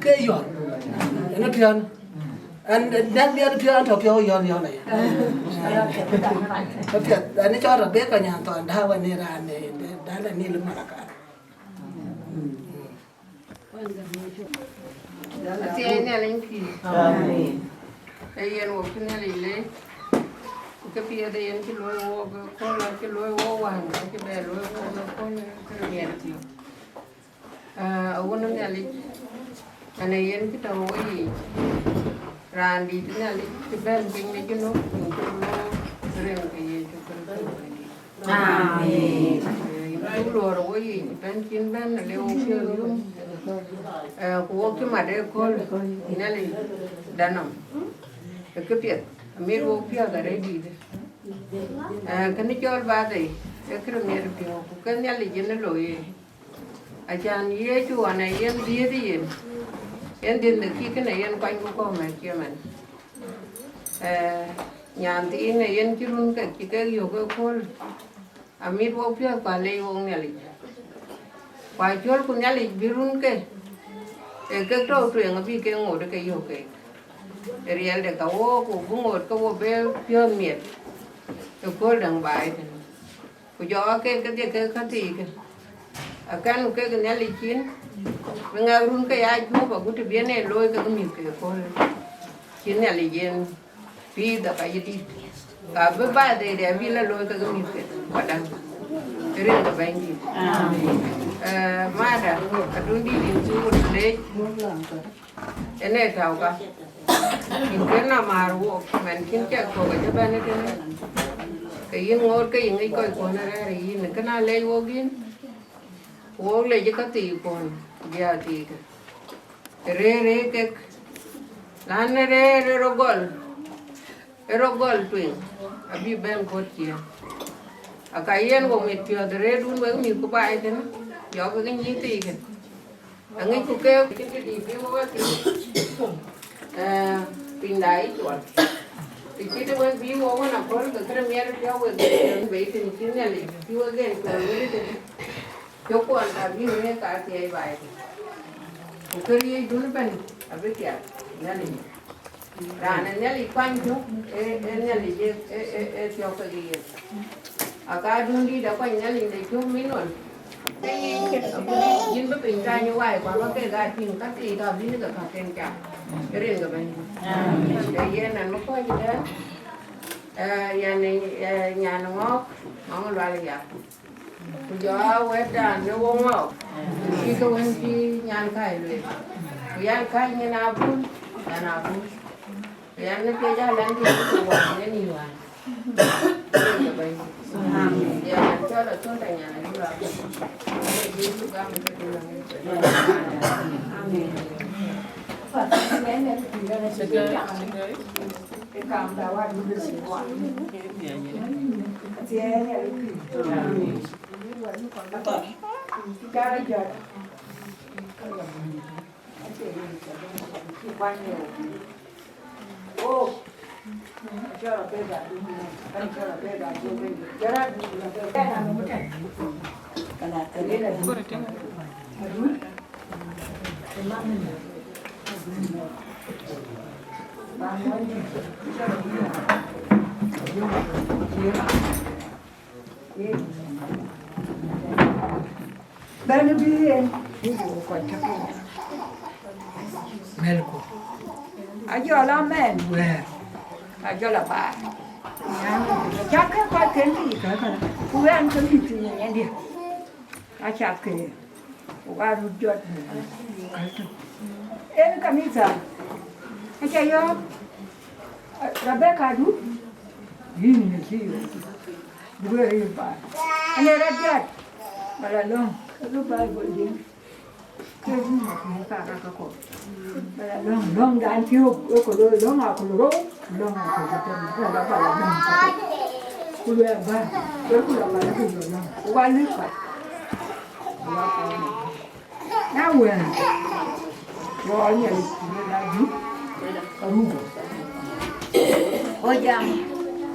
cái giòn nó pion anh đang đi ăn pion thọ pion giòn này cái việc anh cho là biết cả nhà toàn đaวันนี้ra này đã làนี่luôn mà cả chị này lên thì cái yên của cái này lấy cái bia đây anh cái lối ô cái lối ô hoàng cái bè lối ô nó có cái nghề thì ở bên này lấy anh này yên cái đầu ấy ran đi cái này lấy cái bên bên này cái nó riêng cái gì cho cái chú lùa rồi gì bên trên bên là leo kia luôn của cái mặt đấy con này là đàn ông cái việc mình vô phía cái đấy đi cái này cho ba đấy cái này là việc cái này là gì nó lỗi chan ye chú anh này em đi thì em đi được khi cái này em quanh cũng có mà kia mình nhà thì này em chỉ luôn cái nhiều cái con mình vô phía qua lấy ông này lịch qua chỗ cũng nhà lịch bị luôn cái trâu chuyện ở phía cái ngồi được cái nhiều cái real để câu cũng ngồi câu bé phía miệt cái con đằng bài cái gió cái khát thì cái nhà lịch chín Mengarun ke ya ju ba gutu biene loy ka mi ke ko kin ya ligen pi da ka yiti ka ba de de bi la loy ka mi ke padang rin ka bangi mada adundi din su le ene tau ka kin ke na maru men kin ke ko ga ba ne ke ke yin ngor ke yin ai ko na re yin ke na le wo gin wo le je ka ti ko ya ti re ke lan re rogol twin abi ben ko ti akayen wo mit pio de re dun we mi ko ba ai den yo ko ni ti ke angai ku ke di bi wo ti pin dai to ti ti we bi wo na ko ke kre mi re pio we be ti ni ne le bi wo gen ko we ti yo ko anda bi ne ka ti ai ba ai Ukeri dun ben Agutyar nali rana nali kwanjo nali tio ka gi aka dun di da kwan nali ne chu minon yin ba pin ta ni wai kwa ba ke ga tin ka ti da bi ga ka ken ka ren ga ben da yen nan ko ji da ya ne nya no mo lo ala ya ku jo we da ne wo ngo ki ko wen ki nyan kai le ku yan kai ni na bun na bun yan ne ke ja lan di ku wa ne ni wa ya cho là cho ta nhà này là đi su ga mình cái là amen Phật cái này thì là sẽ cái cảm đạo anh được sự quan chị em này cha đi giờ quan nhiều ô cho là bây giờ anh cho là bây giờ cho mình cho ra cái nào nó chạy cái là cái đấy là đúng cái mắt mình ba nói cho là ben bien quan trọng melko ayo la men ayo la ba chắc cái coi kiến gì cái cô ăn cái gì thì nhẹ đi chắc cái qua rút giọt em cái gì sao cái yo Rebecca du ini ni sih dua hari ba anh ra giọt mà là long lúc ba buổi đêm cái gì mà cả cổ mà là long đàn thiêu cổ đôi long nào cổ rốt long nào cổ tên là phải là long cô đưa ba cô là ba nó cũng long qua nước phải nào quên rồi nhỉ là giúp đúng ôi chàng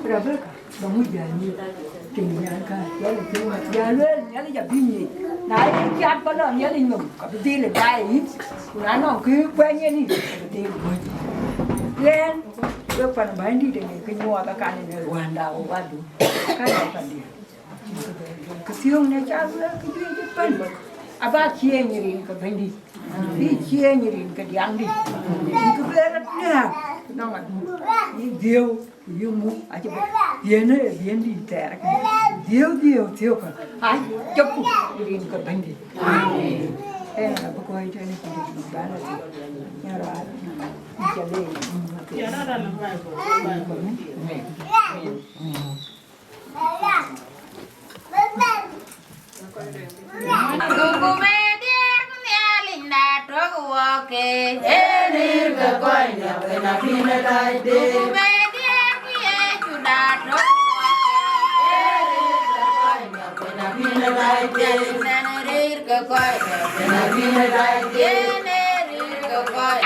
rồi biết đồng ý gì trình nhà cái đó là cái mà giờ lên nhớ là giờ phim gì đấy chat có lần nhớ đi ngủ có cái tin là đây ít nó cứ quen như đi cái tin lên được phần bán đi để cái mua cái can này hoàn đào qua đủ cái này phần đi cái xương này chắc là cái gì cái phần à ba chia như đi cái bán đi đi chia như đi cái giang đi cái bé rất đẹp nó mà đi điêu mu à chứ điên này điên đi tè cái điêu cả ai chụp đi cái bán đi em là bác quay cho nên cũng bán là gì nhà đó đi chơi đi nhà đó là làm Cô mẹ điên con nhà linh đã trôi qua kề đi cái coi nhà bên nào đi nơi đây đi cô mẹ điên kia chú đã trôi qua kề đi cái coi nhà bên nào đi nơi đây đi nên đi cái coi nhà bên nào đi nơi đây đi nên đi cái coi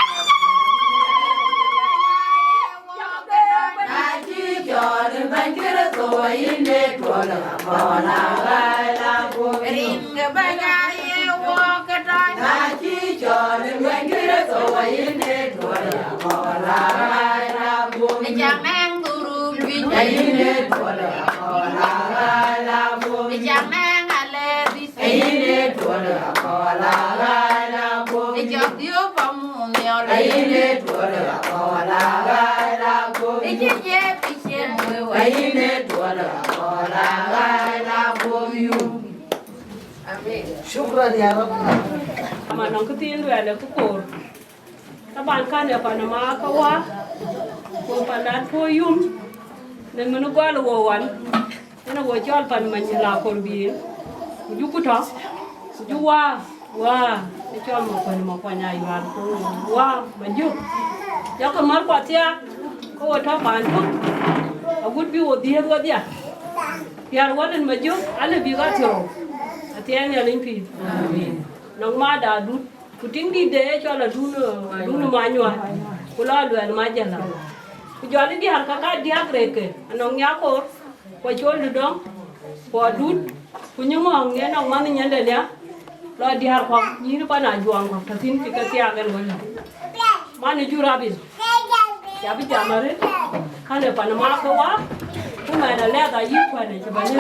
cho đến bên kia tôi in để tôi là bỏ la rin cái bên nhà yêu cái trái ta chỉ cho đến bên kia tôi in để tôi là bỏ la chẳng mang guru vì in để tôi là bỏ la chẳng mang ale vì in để tôi là bỏ la je pichen waine tuala kola la boyu. Amin. Syukran ya Rabb. Amanong kutin wala Kuocgoor. Taban kan ya panama kawa. Ko panan ko yum. Nen manu gwal wowan. Ena wo chol pan Manyher korbi. Jukuta. Juwa wa. E chol mo pan mo kwanya Ayual ko. Wa Majok. Ya ko mar kwatia. Ko ta ban ko. Agut bi wo dia wo dia. Yar wadan Majok ala bi ga tiro. Atian ya limpi. Amin. Nong ma da dut. Kuting di de chol dun manywa. Kula lu ma jala. Kujali di har kaka dia kreke. Anong yakor. Ko chol dong. Ko dut. Kunyong nge nong man nyande ya. Lo di har ko ni pa na juang ko tasin ti ka tia gan wala. Mani jurabin. Ya bi jamare. Kale pa na ma ko wa. Kuma na le da yi ko ne ke bane.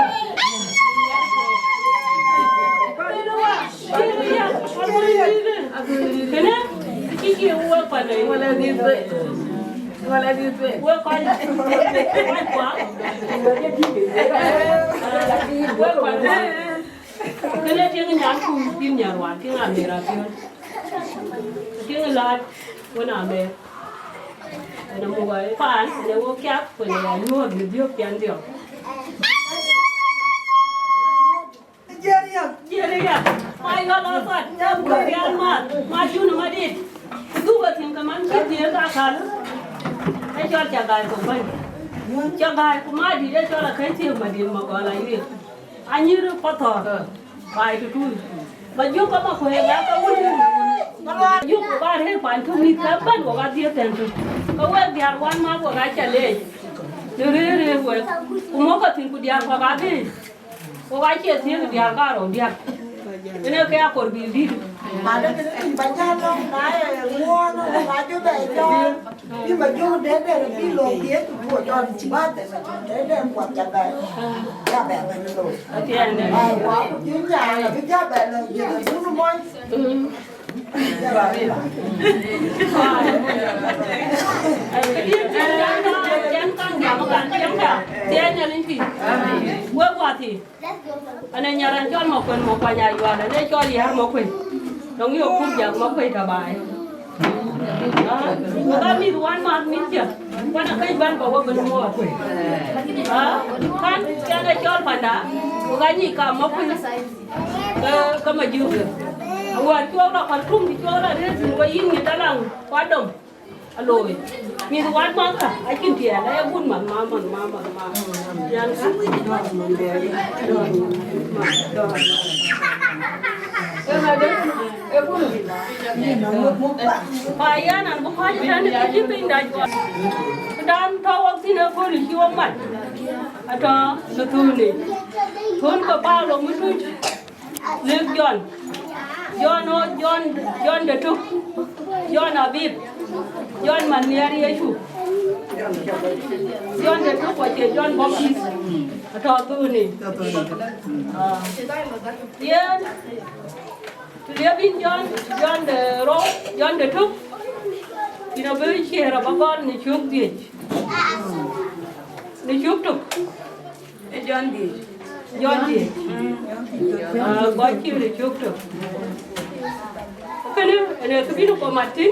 Kena kiki uwa pa na wala dito. Wala dito. Uwa pa na. Uwa pa. Uwa pa na. Kena tiang nyar ku tim nyar wan tiang amera tiang. Tiang lat wana amer. Ana mo wa pan ne wo kyak ko ne no video pian dio. Jeria. Mai ga la sat. Jam ko pian ma jun ma dit. Du ba tim ka man ki dia ka kal. Ai chol Chagai ko ban. Chagai ko ma di de chol kai ti ma di ma ko la yi. Anyir pato. Bai tu. Ba ju ka ma ko he ga ka wu. Ju ko ba he pan tu mi ka ban ko ga dia ten tu. Ko wa diar wan ma ko ga chale. Re wo. Ko mo ka tin ku diar ko ga bi. Ko ga che ti diar ka ro diar. Ene ke akor bi di. Mà nó cái bánh chan đâu cái mua nó là cho để cho nhưng mà vô đến đây là cái lô tiết của cho chị bác để mà đến đây quạt chặt đây cha mẹ mình rồi quá chứ nhà là cái cha mẹ là gì là cũng nó môi cha bà đi Jangan kan jangan dia nyalin pi. Gua kuati. Ana nyaran chol mo kwen mo kwanya Ayual ne chol yar mo kwen. Dong yo kun jak mo kwen ta bai. Ga mi ruan ma mi cha. Wana kai ban ko wa ban mo kwen. Kan kana chol panda. Ga ni ka mo kwen. Ka ma ju. Awal chol la kan kum di chol la re wa yin ni talang kwa dom. Aloi. Mi ruan ma ka. Akin dia la ya bun ma. Yan ka. Bayan an bu khai tan ki pin da jo. Dan thawak tin ko ri hiwa mat. Ata na tu ni. Thon ko ba lo mu tu. Lek John. John de tu. John Abib. John Manyher Yesu. John de tu ko che John Bopis. Ata tu ni. Yen. Liabin John de Ro, John de Tuk. Ina beri chera bagon ni chuk diech. Ni chuk tuk. John diech. Goi chi ni chuk tuk. Kene ene kubino ko matin.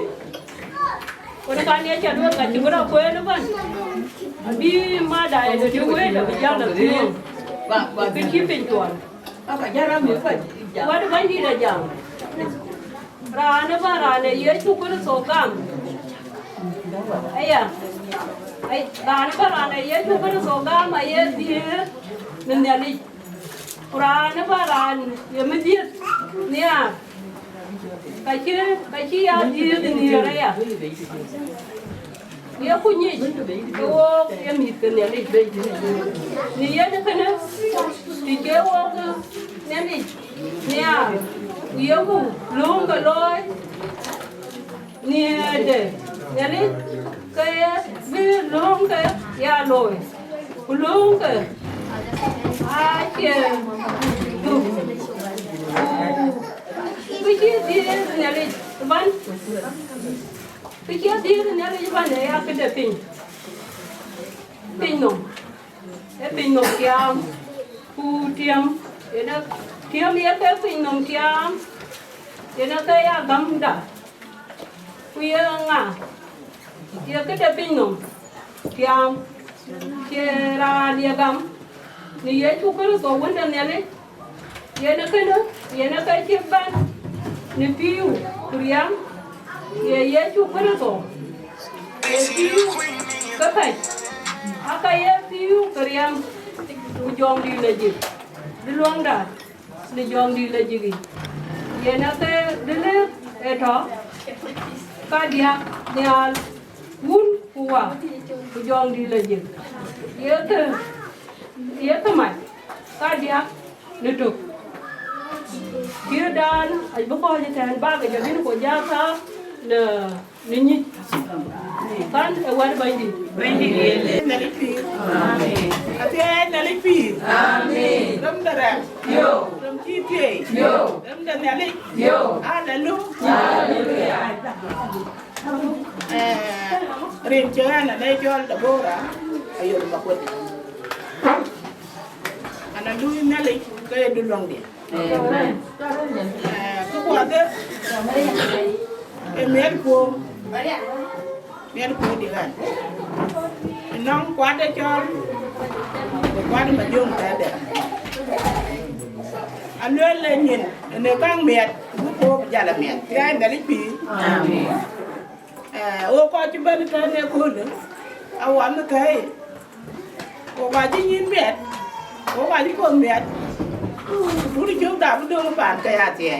Kone kani acha dua ka chingura ko ene ban. Bi ma da ene chukwe da bijala tu. Ba ki pintuan. Apa jara mi fa. Wadu bandi da jam. Rana ba rana ye chukur sokam. Aya. Rana ba rana ye chukur sokam aye dia nanyali. Rana ba rana ye media nia. Kachi ya dia ni raya. Ye kunyi. Ko ye mi kenyali. Ni ye ne kana. Ti ke wo nani. Nia. Wieu luôn cái lối nè để đi cái vi luôn cái ya lối luôn cái ai kia tu cái gì nè đi ban cái gì nè đi ban này cái đẹp pin pin nồng tiêm phu tiêm để nó tiêm biết cái pin nồng tiêm để nó cái gấm đã quy ngà dia cái đẹp pin nồng tiêm che ra dia gấm ni ye chú cái số vấn đề này đấy ye nó cái chiếc ban ni piu kuriam ye chú cái số cái phải akai piu kuriam ujong di lagi di luang dah di jong di lagi ye na ke dele eto ka dia nyal un kuwa ujong di lagi ye ke mai ka dia nutuk dia dan ai bapa je tan ba ke jadi ko jasa na ni kan ewan bandi le nalipi amen ate nalipi amen ram dara yo ram chiti yo ram da nalik yo hallelujah rin chana ne jol da bora ayo ba ko ana lu nalik ke du long dia amen ko ko ade emer ko biar ko di kan nong quá để cho quá để mà dùng ta để anh lên nhìn nếu các miệt bút cô bây giờ là miệt thì anh đã lấy pì ô coi chú bên cái này cô nữa ao ăn cái cô bà chỉ nhìn miệt cô bà chỉ còn miệt bút đi chúng ta bút đưa bạn cái hạt gì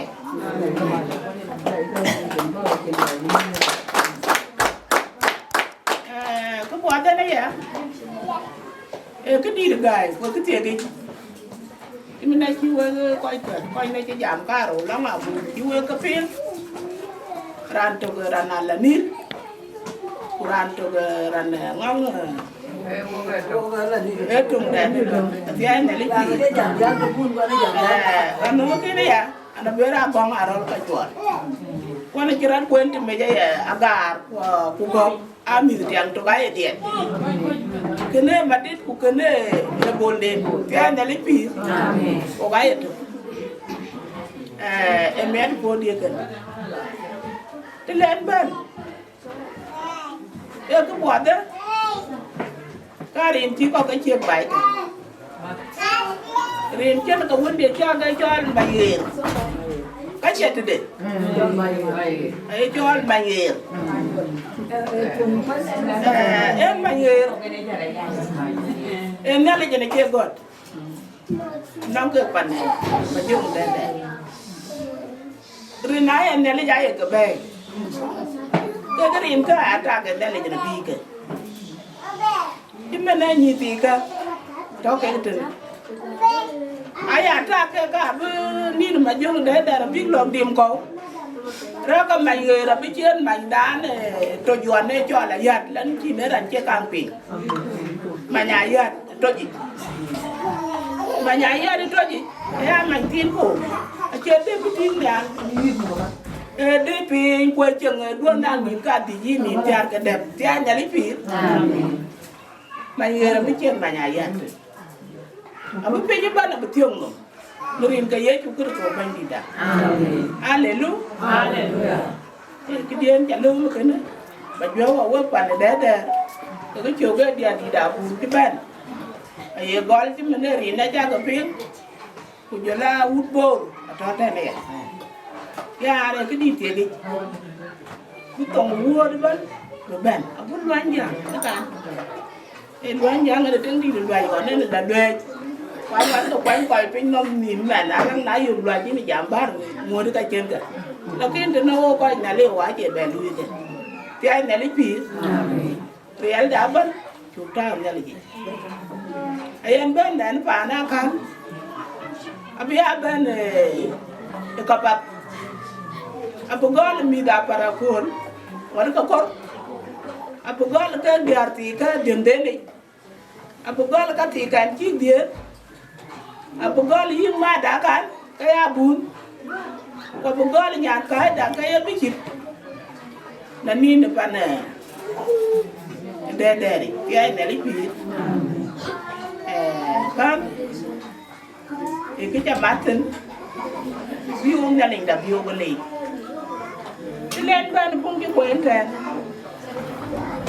cái quả thế này à cái đi được gài với cái tiền đi cái mình này chưa coi này cái giảm cá rồi lắm mà chưa cái phiên ran cho cái ran là nít ran cho cái ran ngon trùng đẹp thì anh này lấy gì anh nói cái này à anh bây giờ con ở đâu cái chuột quan cái ran quen thì bây giờ Agaar Kuocgoor ami tiang to gaya dia kene madit ku kene le bolden ya na lipi amen o gaya to emen ko dia kan te len ban e ko boda karin ti ko cái chiếc bài rin chen ko wonde cho ga cho Manyher cái chuyện từ đấy ấy cho Manyher em Manyher em nhớ lên cái god nong cái phần này mà dùng đây này rồi nãy em nhớ lên cái bè cái rin cái ata cái đây là cái bi cái nhưng mà này như thì cái đó cái từ aya ta ka ni ma jong de da bi lom dim ko ra ka Manyher ra bi chen man da ne to yuan ne cho la yat lan chi ne ran che kang pi ma nya yat to ji ma nya yat to ji ya man tin ko a che de bi tin ya de pi ko cheng duon dan mi ka ti yi mi tar ka đẹp ti anya li pi Manyher ra bi chen ma nya yat abu peje bana betiong no nurin kaye chukur ko bandi da hallelujah cái điên chả lưu mà cái nữa bà chúa vào quên quản để Derder cái chiều cái dia đi đào bùn cái bên ấy gọi chứ mình này na cha cái phiến của chúa là football cho thế này ya đây cái đi tiền đi cái tổng mua đấy bên rồi bên ở bên loan giang các bạn loan giang người ta đi được loài gọi nên là đuôi quay quán được quay quay bên nông nhìn mà nó đang nãy dùng loài chứ mà giảm bát mua được cái trên kìa là cái nó coi nhà liều quá chị bè lui kìa thì anh này lấy phí thì anh đã bắt chủ trao ra là gì anh bên này nó phá na khăn bây giờ bên này cái bắp apa gol mi da para kon wala ka kor apa gol ka diarti ka dendeni apa gol ka ti kan chi dia apa gol yim ma da kan ka ya bun ko apa gol nyat ka da ka ya bi chip na ni ne pa ne Derder ya ne li pi kan cái cha matin Wieu nhà linh đã Wieu cái này lên ban bung cái quên ra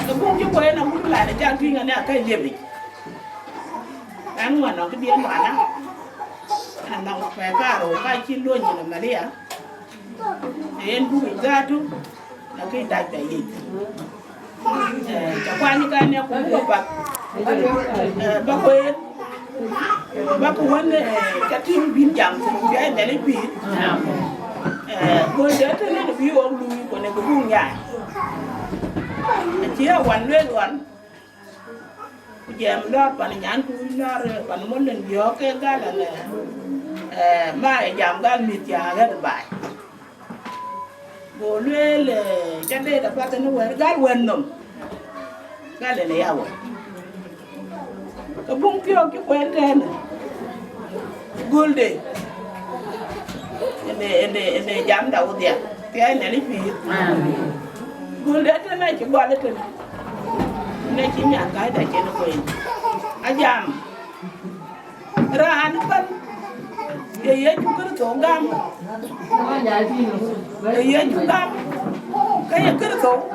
cái bung cái quên nó cũng lại là trang chuyên anh cái gì vậy anh mà nó cái biến đoạn á anh nó phải cả rồi cái chi luôn như là mà đi à thì em cũng ra chút là cái đại cái gì chẳng qua như cái này cũng có bạc bác quên bác quên cái team biến chậm thì cái này lấy bị quên đấy thế nên là ví dụ ông lui của này cũng buông nhảy chỉ là hoàn lên hoàn giờ mình đo bạn nhãn cũng đo rồi bạn muốn lên gió cái là mai giảm gan mịt già cái bài bộ lên là chắc đây là phát nó quên gắt quên nồng gắt là lấy ao cái bung tiêu cái quen trên gul đi để giảm đầu tiền cái này lấy phí gul đấy thế này chỉ gọi là thế này chỉ nhận cái tại trên nó quên giảm ra ăn phân để chúng cứ tổ gam để chúng gam cái cứ tổ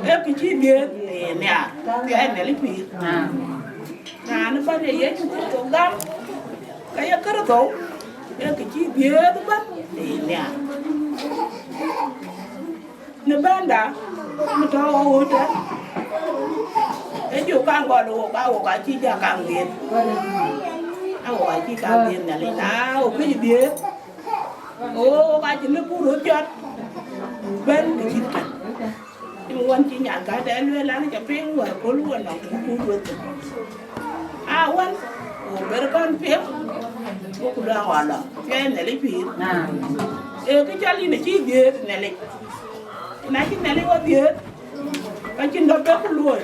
em cái chi biết nè cái này lấy phí nó bắt để chúng cứ tổ gam cái cứ tổ em cái chi biết nó bắt nè nó ban đã nó cho ô thế cái chỗ càng gọi là cái chi ra càng tiền gọi chi càng tiền là lấy nào cái gì biết ô cái chỉ nó phụ được cho bên cái chi cảnh nhưng quan chỉ nhận cái để luôn là nó chụp phim rồi có luôn nó cũng phụ được quan bên con phim cũng đang hoạt động cái này lấy phim cái cho linh này chi biết này lấy nãy cái này lấy có biết cái chân đó bé cũng lùi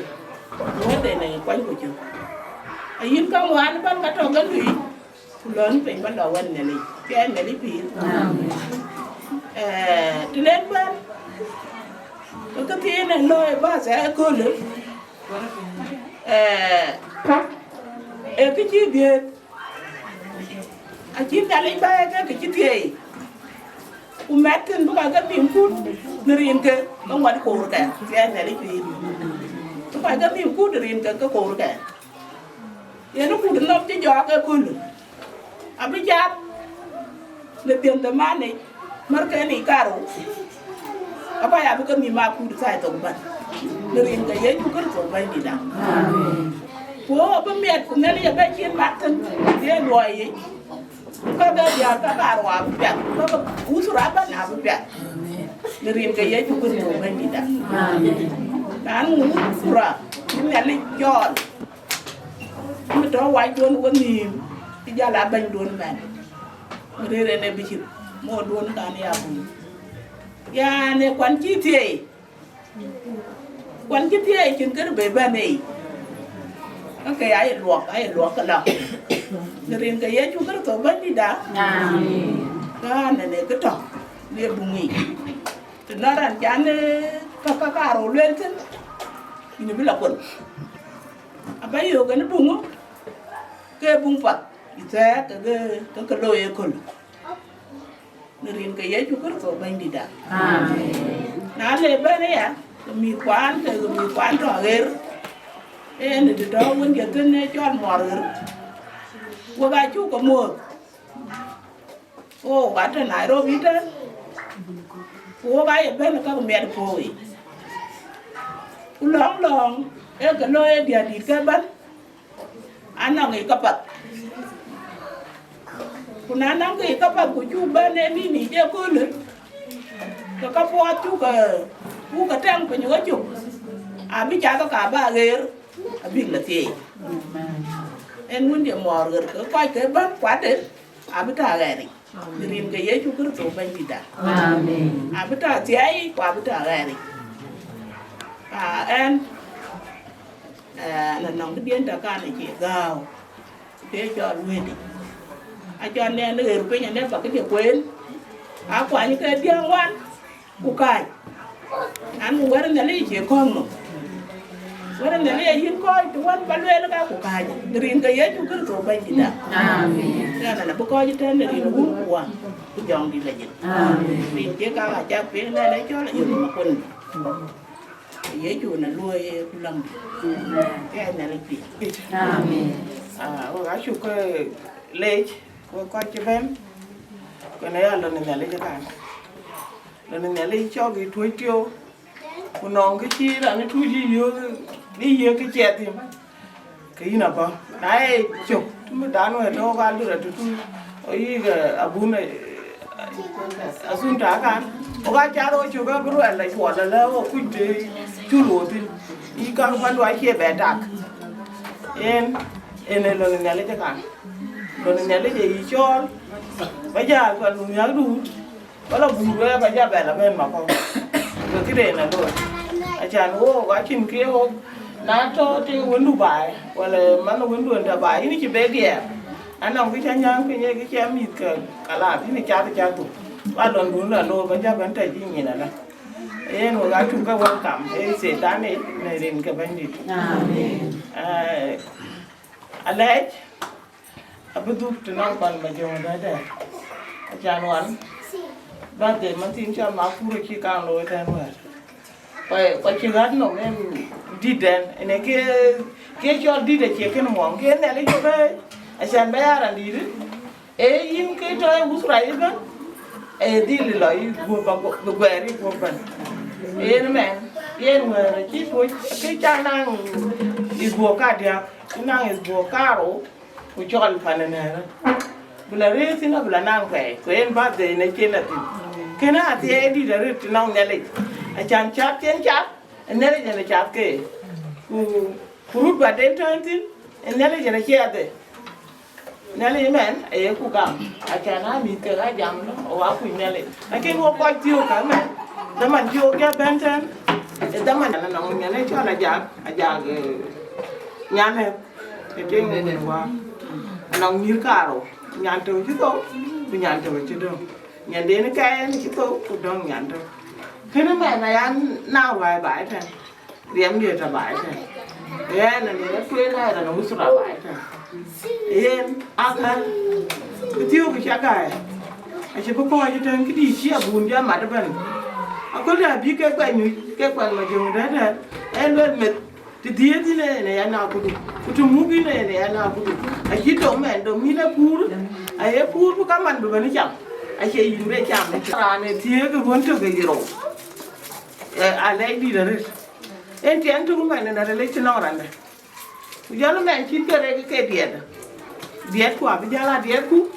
cái đề này quanh của trường yên công hóa nó bắt đầu cái gì lớn phải bắt đầu anh này cái này lấy phim thì lên bên cái thiên này lôi ba sẽ cơ lực cái chi biết chỉ ta lấy ba cái chi thiệt mẹ tin bữa cái tìm phút riêng cái không phải cổ cả cái này lấy phim không phải cái tìm phút riêng cái cổ cả vậy nó cũng nó chỉ do cái cùn bây giờ để tiền tầm này mà cái này caro apa ya bukan mima ku sai to ban riêng cái giấy cũng có to ban đi đâu phố bên miệt cũng nên là bên trên mặt thân cái đuôi các cái giờ các bà hòa bẹt các cú sura bên nào bẹt riêng cái giấy cũng có to ban đi đâu đàn ngủ sura những nhà lịch chọn mà cho quay chuồn có niềm thì giờ là bên đuôn bạn người này bị chịu mua đuôn cả này à ya ne quan chi thiệt chừng cái bề bên này cái ai luộc cái lọc riêng cái ấy chúng cái tổ bên đi đã cái này cái trò đi bùng nghỉ thì nó làm chán các rồi lên thế thì mới là quần bây giờ cái nó bùng cái bùng phật thì thế cái lôi quần riêng cái ấy chúng cái tổ bên đi đã nó lên bên đấy à mì quán trò ghê em để đó muốn cái tên cho mò rồi qua gai chú có mua ô bán trên này rồi biết đấy qua gai ở bên là các mẹ được rồi lòng em cái nơi địa đi cái bánh anh nào nghỉ cấp bậc còn anh nào nghỉ cấp bậc của chú bên em đi nghỉ chơi cứ nữa rồi các phụ chú cái trang của những cái chú bây giờ cả ba ghê biết là gì em muốn điểm mò rồi cứ coi cái bát quá đấy biết trả ghê này riêng cái giấy chú cứ tổ bên gì đã biết trả giấy quá biết trả ghê này em là nòng cái biến trả can này chỉ gào thế cho nuôi đi cho nên nó gửi bên nhà nên vào cái việc quên quả những cái tiếng ngoan của cài anh muốn quên là lấy chỉ con mà Wala ngali yin ko to wan balwela ka ko ka green ka ye ju ko ba ji da amen ya na ko ji tan ni ru wa ku jong di la ji amen rin ke ka ja pe la la cho la yu ma kon ye ju na lu ye ku lam ke na le pi amen wa ga shu ko le ko ji ben ko na ya lo ni na le ja ka lo ni na le cho gi thoi tio ku nong cái chi là nó thui gì vô đi vô cái chè thì cái nào ba này chụp mà đàn rồi nó vào được rồi thui ấy cái abun này asun trả cả ông cái cha rồi chụp cái bữa lại quả là lâu cũng chơi chú lúa thì đi con quan đoái kia bé đặc em này là nhà lấy cho cả rồi nhà lấy gì cho bây giờ còn nhớ đủ đó là bùn rồi bây giờ bé là bên mà không rồi cái đề này rồi acan wo wakin ke ho na to te wondu bay wala man wondu nda bay ni ci bege anam ki chanyang pe ye ki chami ka kala ni cha tu ba don dun la lo ba ja ban ta ji ni na en wo ga tu ka wa kam e se ta ne ne rin ka ban ni amen alej abudu tna ban ma jo da da acan wan ba de man tin cha ma fu ki ka lo ta no phải chỉ gắn nó em đi đến này cái cho đi để chỉ cái mỏng cái này lấy cho bé anh bé là đi đấy ấy im cái cho em bút lại đấy ấy đi lại vừa vào quẹt đi vừa vào ấy nó mẹ ấy mà chỉ thôi cái cha năng đi vừa cả đi cái năng đi vừa cả rồi tôi cho anh phải này bây giờ thì nó bây giờ năng phải cái em bắt để này trên là cái nào thì ấy đi rồi thì năng này lấy acan chat ten chat enele jana chat ke kurut ba den tantin enele jana chiade nele men e ku gam acan ha mi ke ga jam no wa ku nele akin wo ko tio ka men da man jo ga benten e da man na no nele cho la ja aja ge nyane ke ten ne wa na ngir karo nyan to chi to ku nyan to chi do nyan de ne ka en chi to ku dong nyan to cái nó mẹ này ăn nào vài bãi thôi, điểm gì là bãi thôi, cái này nó quên này là nó muốn sửa bãi thôi, em ăn cái tiêu cái Chagai, anh chỉ có coi cho trên cái đi chia bùn ra mặt bên, có là biết cái quần mà dùng đấy là em lên mệt, thì tiếc thế này anh nào cũng được, cái chung mũ cái này anh nào cũng được, anh chỉ懂mẹ懂mi là pur, anh ấy pur có cái mặt bên nó chậm, anh chỉ dùng để chậm này, này tiếc cái vốn cho cái gì rồi. I like the rest. And the two men in a relation or under. Yellow man, she got a kid. Dear Quabijala, dear cook.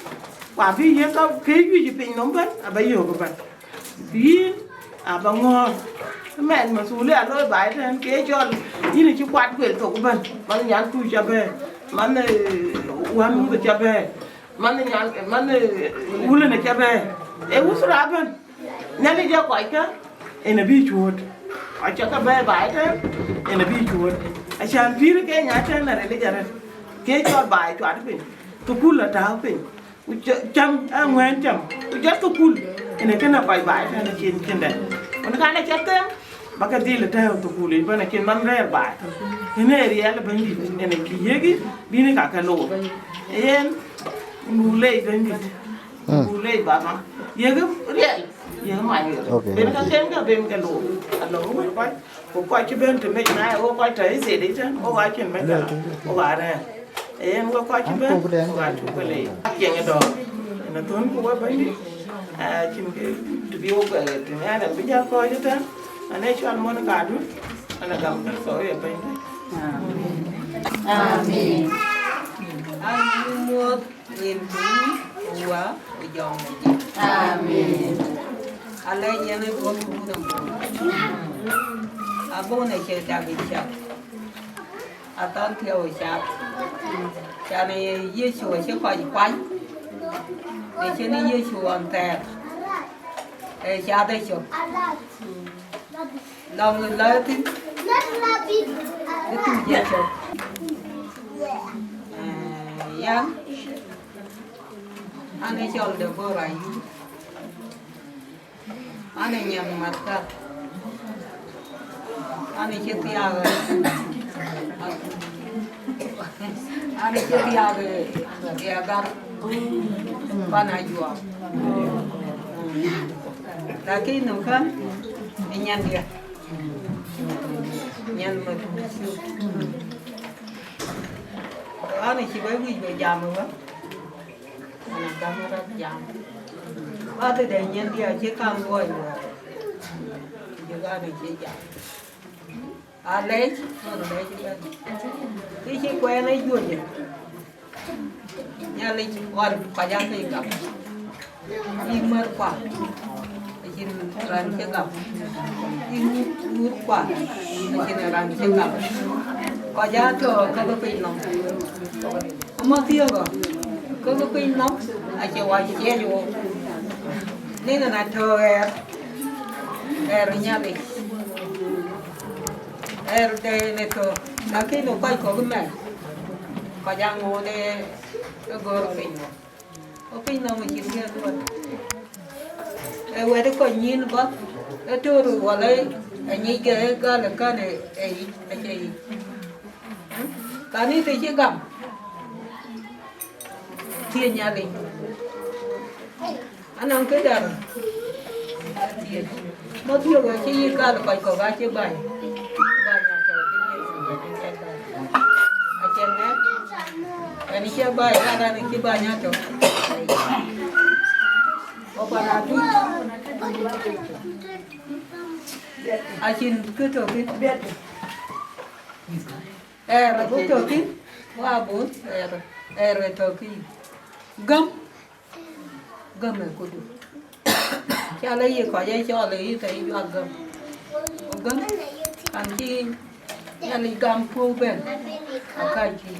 Quabi, yes, I'll pay you pay number, about you. Being a bangor. The man must only allow by it and cage all. You need to quite well talk about. Man, young to Jabe. Man, one with the Jabe. Man, woolen a Jabe. It was Rabin. Nelly Jaquaker. In a beach wood. I check a bear by them in a beach wood. I shall feel again. I turn a religion. Get your by to Adwin to pull a helping. We jump and went jump. We just to pull in a kind of by and a chin kinder. When I can't check them, but I deal a tail to pull it when I can man rare by. In a real bandit and a kiyegi, being a cacalo. And who lay bandit. Who lay Bama. Yegum, real. Okay. Bên cái thêm cái bên cái lỗ, mới quay cái bên thì mấy ngày ô quay thấy gì đấy chứ, ô quay chuyện mấy cái, ô quay này, em ô quay cái bên, ô quay chụp cái này, chuyện cái đó, nó tuấn cũng quay bên đi, chuyện cái video cái thì nghe là bây giờ coi chứ thế, anh ấy cho anh muốn cả đứa, anh là cầm cái sỏi ở bên đấy. Amen. Anh mua tiền quý quá, bây giờ Amen. Alay yan ay buwan mo ng abo na siya dagit siya. Aton thiêu siya. Siya na Giêsu siya khỏi quanh. Để siya ni Giêsu ang tè. Siya đây siya. Lòng người lớn thì cái tu Giêsu. Yan. Anh ấy cho được vô lại. Anh ấy nhầm mặt cả. Anh ấy chết tiao rồi. Ada dia ke Agaar pan Ayual. Lagi nu kan nyan dia. Nyan mà ana chỉ với người về già mà quá ana camera già ba từ đây nhân đi chỉ cam rồi mà giờ ga này chỉ già lấy cái chỉ quen ấy vui nhỉ nhà lấy còn phải ra thì gặp đi mất quả chỉ làm cái gặp đi nuốt quả chỉ là làm cái gặp có giá cho các cái pin nóng mà tiêu rồi các cái pin nóng ai chịu ai chịu vô nên là thờ rồi nhà đi đây này thờ là khi nó quay có cái mẹ có giá ngồi đây cái gờ pin nào mà chịu nghe luôn vậy đó coi nhìn quá cái trưa rồi qua lấy anh ấy cái là cái này ấy cái cái này thì chỉ cầm thiên nhà đi anh ăn cái đó thiên một thiếu rồi chỉ cái là phải có cái chứ bài nhà thờ cái gì anh xem nè anh ấy chơi bài ra này chơi bài nhà thờ apa lagi asin cứ trò kia biết là cũng trò kia qua bốn rồi trò kia gấm này cô chú cha lấy gì khỏi dây cho lấy thấy cho gấm anh chi nhà lấy gấm phô bên Akoi Gieu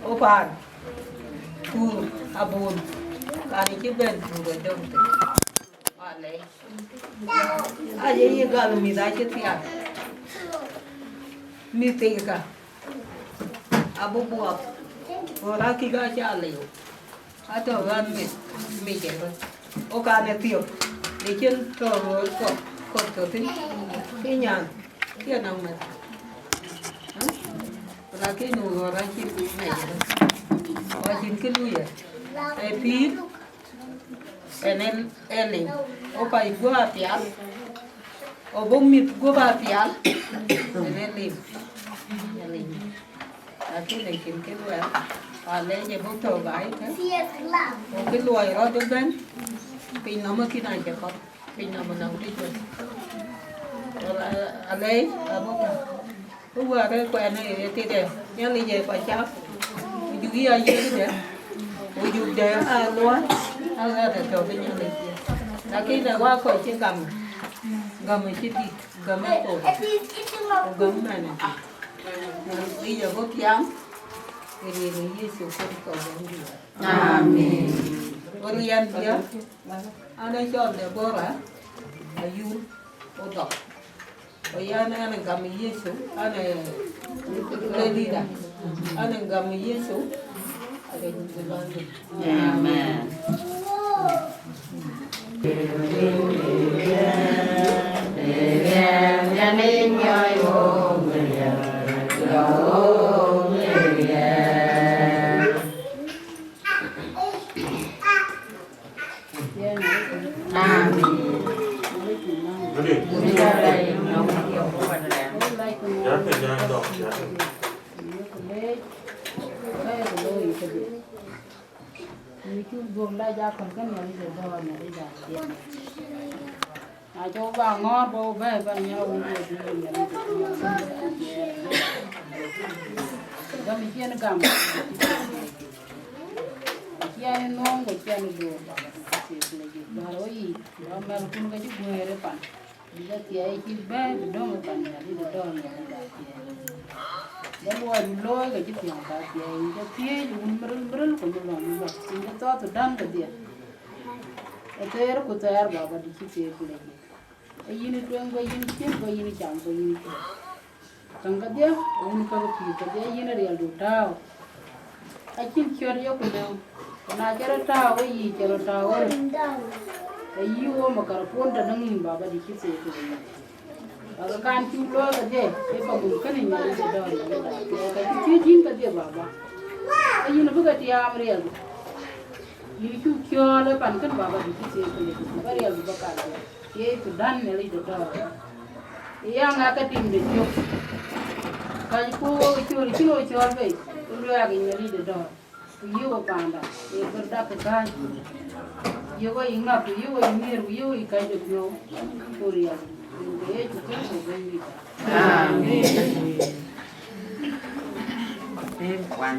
opan ku abun kani ci ben ko dom te wale aje yi gal mi da ci tiya mi te ka abu buat ora ki ga cha le ato gan mi je o ka ne tiyo de chen to ko to tin ki nyang ki nang me ora ki nu ora ki me và chính cái lui ấy phí em lên ô phải qua tiệt ô bông mít qua tiệt em lên cái này chính cái lui à lấy cái bông thầu gái thế ô cái lui đó đúng không pin nó mới cái này chỉ có pin nó mà nấu đi chơi rồi lấy bông lúc qua đây quen này thì để nhớ đi về phải cháu Jugi aja tu deh, ujung deh luar, agak ada tu punya lagi. Lagi dah wah kau cakap, gam itu di, gam itu, gam mana? Ini jago kiam, ini Yesus kau beri. Amin. Berian dia, ane Chol Derder, Ayual Songs. Oyana gam Yesus, ane lady dah. Anh gam Yesus ada di dalam. Amen. Buông lại ra còn cái này để đo này đi ra tiền. Cho vào ngon bố về và nhau uống được thì mình đó mình chia nó cầm. Chia nó ngon của chia nó đồ. Đó rồi, đó mà cũng cái chút người đấy bạn. Bây giờ thì ai chỉ bé đó mà bạn nhà đi đo này đi ra tiền. Đó lôi cái chút tiền ra tiền cho kia dùng mrul của nó làm vậy. Chúng ta to đam cái gì. Itu era kutar baba di sini lagi. Ini tuang bayi ini cem bayi ini jam bayi ini. Tangga dia, orang kalau kita dia ini real dutau. Akin curi yo kudo. Kena cara tahu ini cara tahu. Ayu makar pun tenangin baba di sini lagi. Ở can chú lo cái gì cái phòng ngủ cái này nhà đi đâu cái chú chín cái gì bà cái gì nó cứ cái tiệm riêng you chú kêu là bạn cái bà đi cái gì cái riêng bà cả cái chú đan này đi đâu yang cái tim đi chú cái cô chú vậy tôi cái nhà đi đâu Wieu panda, berda pekai. Wieu ingat, Wieu mir, Wieu ikai dekno, Korea. Ini juga sebenarnya. Amin. Wan.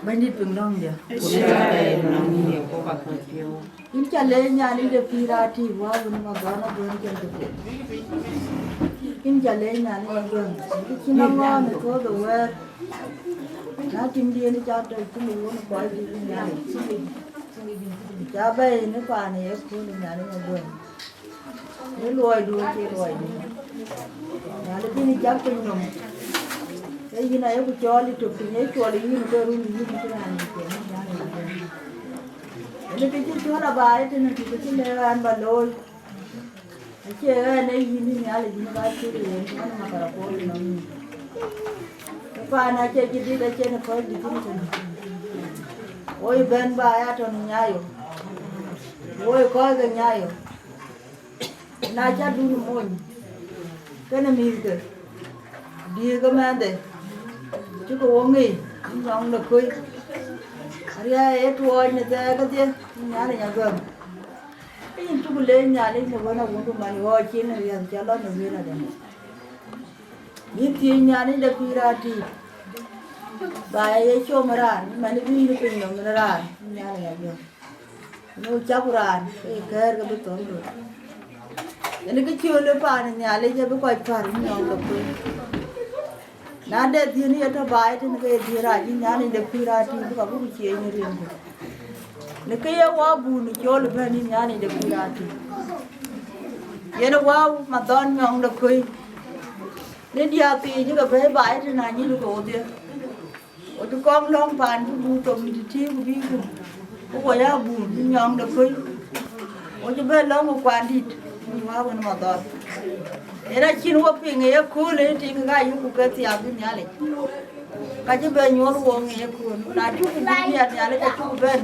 Bani penglong dia. Kita menang ni aku pakai Wieu. Ini jalannya ni de pirati, wah ini magana bukan kita. Ini jalannya ni bukan. Ini nama ni kau doa. Nó chim điên nó cho trời chim điên nó quay đi nhà này cha bay nó qua này cô nhà này mà buồn nó lùi đuôi chơi lùi nhà nó đi chắc cái nhom cái gì này cũng cho đi chụp thì nhảy cho đi nhưng mà luôn đi cái này nó cái chiếc chỗ là bài thì nó chỉ có chiếc này ăn bà lôi chơi này gì nhà này gì nó bài chơi thì nó mà cả cô thì nó Pana che jadi dah che nak kau di sini kan. Oi ben baya tu nyayo. Oi kau ke nyayo. Naja dulu mon. Kena mirke. Dia ke mana? Cukup wangi. Yang nak kau. Hari itu orang ni saya kata nyari yang gam. Ini cukup lain nyari ni mana untuk mari orang Cina yang jalan ni mana dah. Ini nyari dah pirati. Bahaya comeran, mana bini punya meneran, nyari aja. Nu capuran, ker ke betul tu. Jadi kecil lepas ni nyali je berkait par ni orang lepas. Nada dia ni ada bahaya tu nak dia raji nyali dah pirati, bukan bukan cie ni riang. Nak kaya wabu ni jual lepas ni nyali dah pirati. Ia nak wabu madan yang lepas. Ni dia tu juga bahaya tu nanya lu kau dia. Ôi con long bàn cái bu trồng thì chiêu cái gì cũng có ya bu nhom được thôi. Ôi chứ bên long một quan thì hoa bên mà to. Thế là chín hoa phi nghe cool đấy thì cái gai cũng cái tiệm cái nhà này. Cái chứ bên nhon uống nghe cool. Là chú cái nhà này cái chú bên.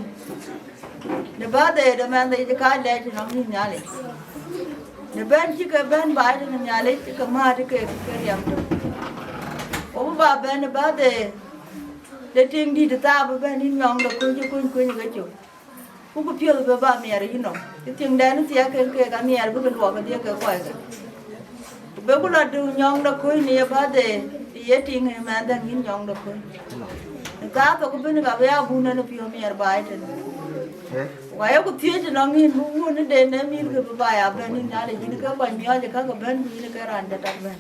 Để ba để mà để cái lẽ thì nó như nhà này. Để bên chỉ cái bên bài thì nhà này chỉ cái mà thì cái điểm. Ôi ba bên ba để để tiếng đi ta bữa bên đi nhong được quên cái chỗ cũng có phiêu về ba mẹ rồi nó cái tiếng đàn nó tiếc cái mẹ bữa bên luộc cái tiếc cái quậy cái bữa cũng là đường nhong được quên này ba để đi tiếng này mà đang nhìn nhong được quên ta tôi cũng bên cái bé bún nó phiêu mẹ bài thế vậy cũng tiếc cho nó nhìn bún nó đến nó nhìn cái bài à bên nhìn nhà này nhìn cái bài mẹ thì các cái bên nhìn cái ran đặt bên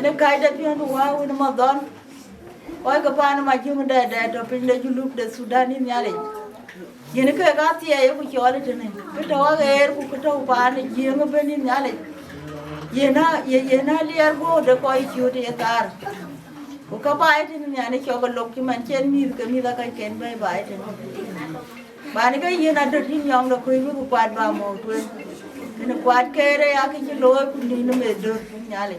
nó cái đẹp như nó wow nó mà đón Oi kapan macam dah topeng dah juluk dah Sudan ni nyari. Jadi ke kati ayah ku cakap tu ni. Kita orang air ku kita upan ni dia ngapain ni nyari. Ye na liar go dah koi ciut ye tar. Ku kapai tu ni nyari cakap lok cuman cen mir ke mir akan ken bye tu. Bani ke ye na dah tin yang dah koi ku kuat ba mau tu. Kena kuat kere akan celoi ku ni no medo nyari.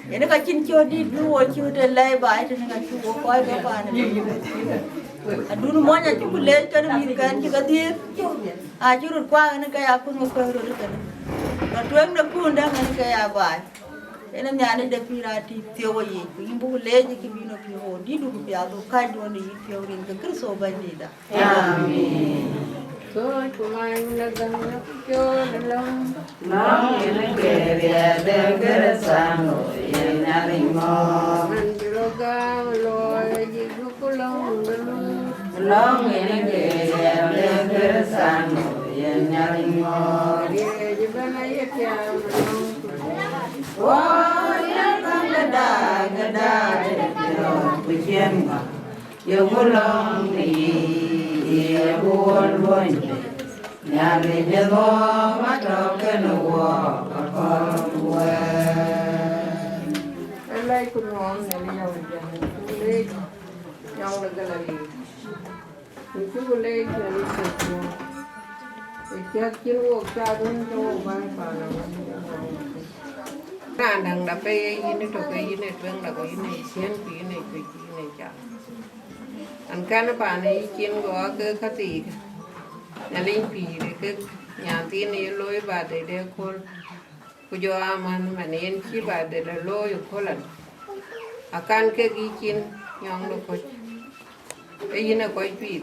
Ini kan cincin di dua ciut lay baik tu dengan cuba kau ke mana? Aduh rumahnya cuba lay kan mirkan juga dia. Curut kuang ini kayak aku ngepel itu kan. Katuang dah pun dah ini kayak apa? Ini nyari dah pirati tiawa ye. Ini buku lay je kibino piho. Di dulu piado kai dua ni piho ring ke kerso bandi dah. Amin. Tôi kumai nagang nakyo dalam long ini keria dergel sang yang nyaring mo manjuroga loy jigu kulong dalam long ini keria dergel sang yang nyaring mo dia jibana ya long wah yang gada kiro pujian yang kulong ni dia buồn buồn nhà người dân lo mắt đầu cái nụ con quê lấy con ngon này nhau lấy nhau là cái này mình cứ lấy cái này sụp Chia chín uống cha đúng cho ba bà là ra đằng đập cái này cho cái này vâng là cái này xiên cái này chả anh cái nó bà này chín có cái khát tì nhà linh pì cái nhà tiên này lôi bà để khôn cô cho mà nên chỉ bà để là lôi khôn lần akan cái chín nhong được coi cái này coi pì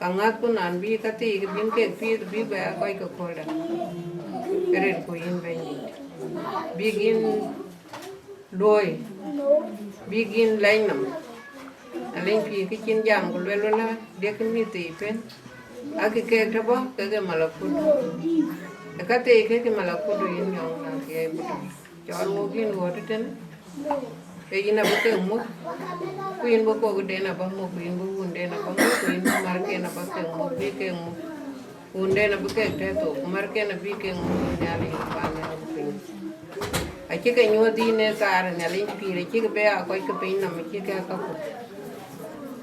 kangat pun an bi kati bin ke bi ba koi ko khoda keren ko in ben bigin loi bigin lainam alin pi ki chin jam ko lelo na de ki mi ti pen aki ke thabo ke malakut kati ke malakut in yong na ke bu chol mo gin wo ten cái này bữa tiệc mốt, quên bữa cô cái này bao mốt quên bữa quên đây là bao mốt quên bữa mar cái này bao tiệc mốt biết cái mốt quên đây là bữa cái thế tổ mar cái này biết cái mốt nhà linh ban nhà linh ai chỉ cái nhau đi này cả nhà linh phi chỉ cái bé coi cái pin nằm chỉ cái các cụ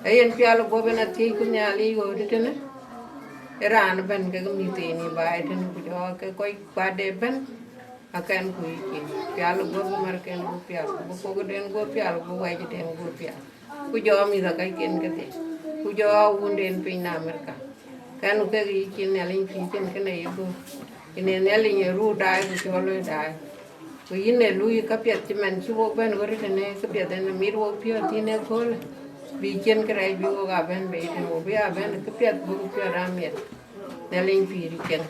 ấy anh pia lúc bữa bên này cũng nhà linh rồi đấy chứ era anh bên cái mi tiền này bài thế nó cho cái coi qua đây bên akan kui ki pialu go marken go pialu go ko den go pialu go wai den go pialu ku jo mi da kai ken ke ku jo unden pin na amerika kan ke gi kin ne lin pin ken ke ne go ine ne lin ru dai ku jo lo dai ku ine lui ka piat ti men chi wo ben go re ne ka piat den mi ro pio ti ne ko bi ken krai bi go ga ben be den o bi a ben ka piat go pio ra mi ne lin pi ri ken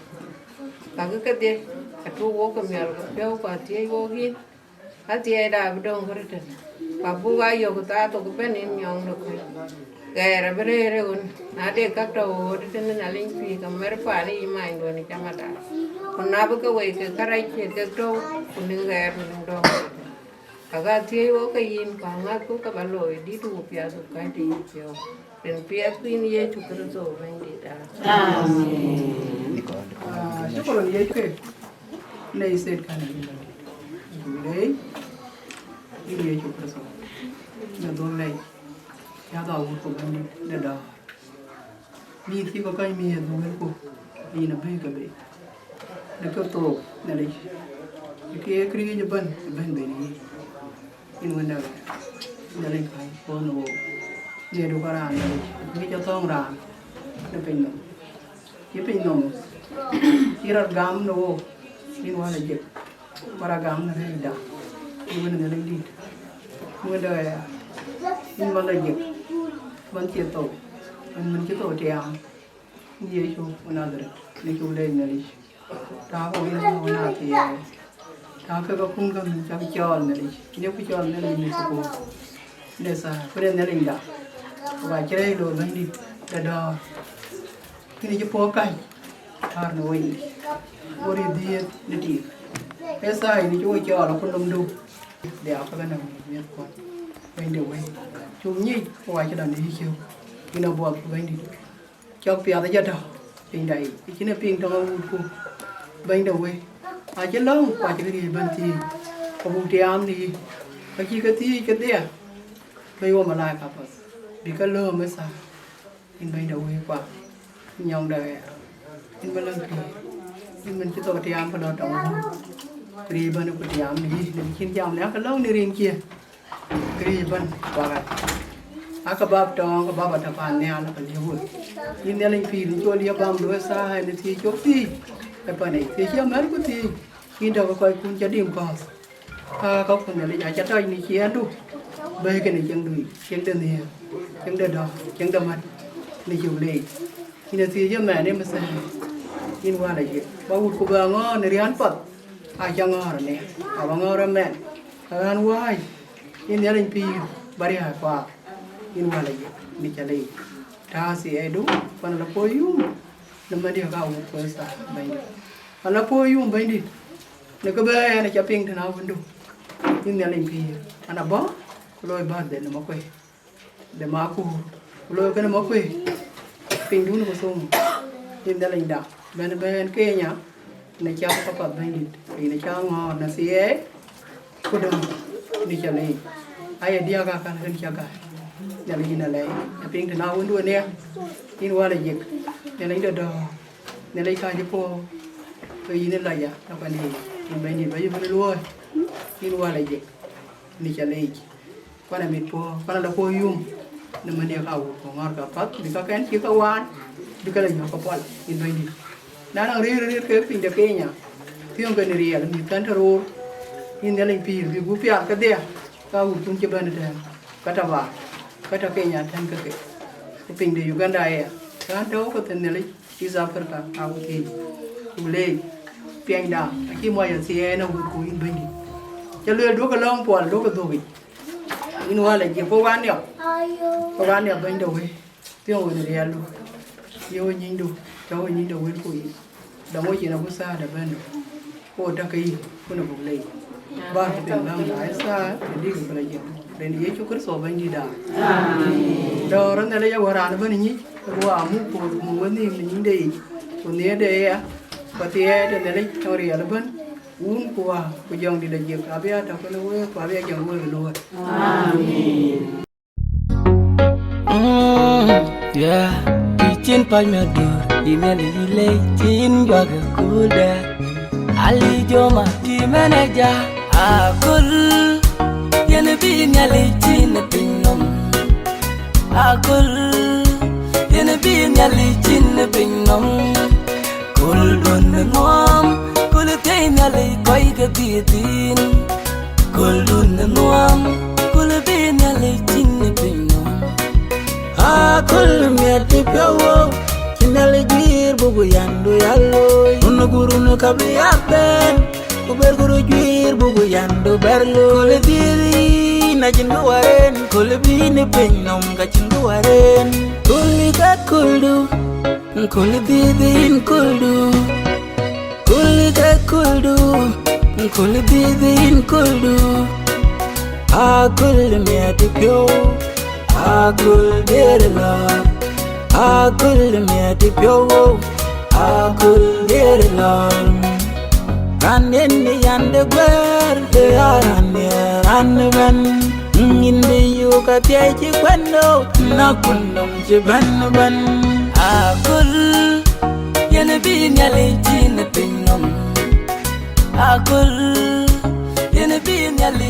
ka ka de tu wo ko mial ko pe ko ti wo gi ati da bdong ko rete pa bu ga yo ko ta to ko pen in nyong no ko ga ra bere re un na de ka to de na ling pi ka mer pa ni mai ndo ni chama da ko na bu ko we ke karai che ke to ko ni ga ru ndo ka ga ti wo ka yin ka nga ko ka ba lo di tu pia su ka ti yo den pia queen ye tu ko zo ben di da amen ko ye ke nei set kana dei ini ye chupra so na don lei ya da u ko bani da mi ti ko kai mi do ngal ko ni na be ka be da ko to na lei ke kri je ban be ni in wanda na lei kai ko no ye do ka ra ni cho tong ra na pe no ye pe no kira gam no ini wala jek para gam na re da ini wala na di wala ya ini wala jek man che to te am ni ye chu na dre ni chu le na li ta ko ni na ti ya ta ka ko kun ga min cha bi chol na li ni bi chol na li ni ko ne sa ko ne na li da ba che lo na di da ini je po kai har no yi ori dia niti esa ini chui cho nó con đông đông để áo cái nào biết con bên điều ấy chúng nhỉ ngoài cho đàn đi chiều khi nào buộc bên đi cho bia tới giờ đâu bên đây chỉ là pin trong ông cu bên đầu ấy chết lâu qua cái gì bên thì có bụng tiêm thì cái gì cái đấy bây giờ mà lại cả bớt bị cái lơ mới sao bên đầu ấy qua nhong đời bên lần thì mình chỉ tôi tiêm vào đó trong kiri ban ko tiam ni ni kin jam ne ka law ni rin kia kiri ban wa aka bab tong ka baba ta pan ne ala ka lewu in ne ling pi ni jo lia bam do sa hai ni ti chok ti ka pa nei ti chia mer ku ti kin da ko kun cha dim ko ka kun ne ya cha tai ni kia du be ke ni chang du chang de ne chang de do chang de mat ni ju le ni ti chia mer ne ma sa in wa la ji ba ut ko ba ngo ni rian pat ai cho ngor nè, à bằng ngor mẹ, ăn hoài, in nhà linh pi, bari hạt quả, in hoa lại đi chơi đi, ta sẽ ai đúng, còn là phơi yum, nằm bên điều cao một phơi sa, bay đi, còn là phơi yum bay đi, nếu có bé này chụp hình thì nào vẫn đúng, in nhà linh pi, anh à bó, lôi ba để nó quay, để má cu, lôi cái nó quay, pin đúng nó có sung, in nhà linh đạo, bên kia nhá. Này cho các bạn thấy đi, thì này cho ngon là xí, cô đừng đi chơi này, ai đi ra cả hơn chơi cả, nhà này là lấy, nhà pin thì nào cũng đuổi nè, đi qua là dịch, nhà này được đồ, ne lai ka je po to yin la ya na pa ni ba yu lo ni wa la je ni cha le kwa na mit po kwa na po yum ne ma ne ka ko ngar ka pat di ka ken ki ka wan di ka la yo ka pol in ba ni na na ri ke pin de pe nya tiong ka ni ri al mi kan ro in ne lai pi bi gu pi ka de ka u tung che ba ne de ka ta ba ka ta Kenya tan ka ke pin de Uganda ya ka do ko ten ne lai East Africa Agutyar ule piang da ki mo ya sie na gu ku in ba ni cha le do ka long pol do ka do bi in wa la je po wan yo po wan yo ba ndo we tiong ni ri al yo nyin do cháu nhìn đầu bên cùi đồng ngôi chị nào cũng xa để bên cô ta cây cô nào cũng lấy ba cái tiền làm lái xa để đi được là gì để đi chỗ cửa sổ bên đi đà đó rồi này là giờ qua nó bên nhí qua mua bên đi mình đi còn nhớ đây và thì để này cho ria là bên uống qua bây giờ đi là gì cả bây giờ đâu có đâu qua bây giờ mua cái luôn yeah Chin pai me dur di me li le chin baga kuda ali joma di manaja akul yene bi nyali chin pinom akul yene bi nyali chin pinom kul don ngom kul te nyali koi ga bitin kul don ngom kul bi nyali chin pinom akul me ti pyo kinale jir bugu yandu yallo unu guru nu kabiyaben kuber guru jir bugu yandu berlo kole diri na jindu waren kole bini penyom ga jindu waren kuli ka kuldu kole diri kuldu kuli ka kuldu kole diri kuldu akul me ti pyo akul derla akul me ti pyo akul derla ranen ni yande gwer de arane ranben inde yu ka teji kwendo na kundum je ban akul yene bi nyale chin pinom akul yene bi nyale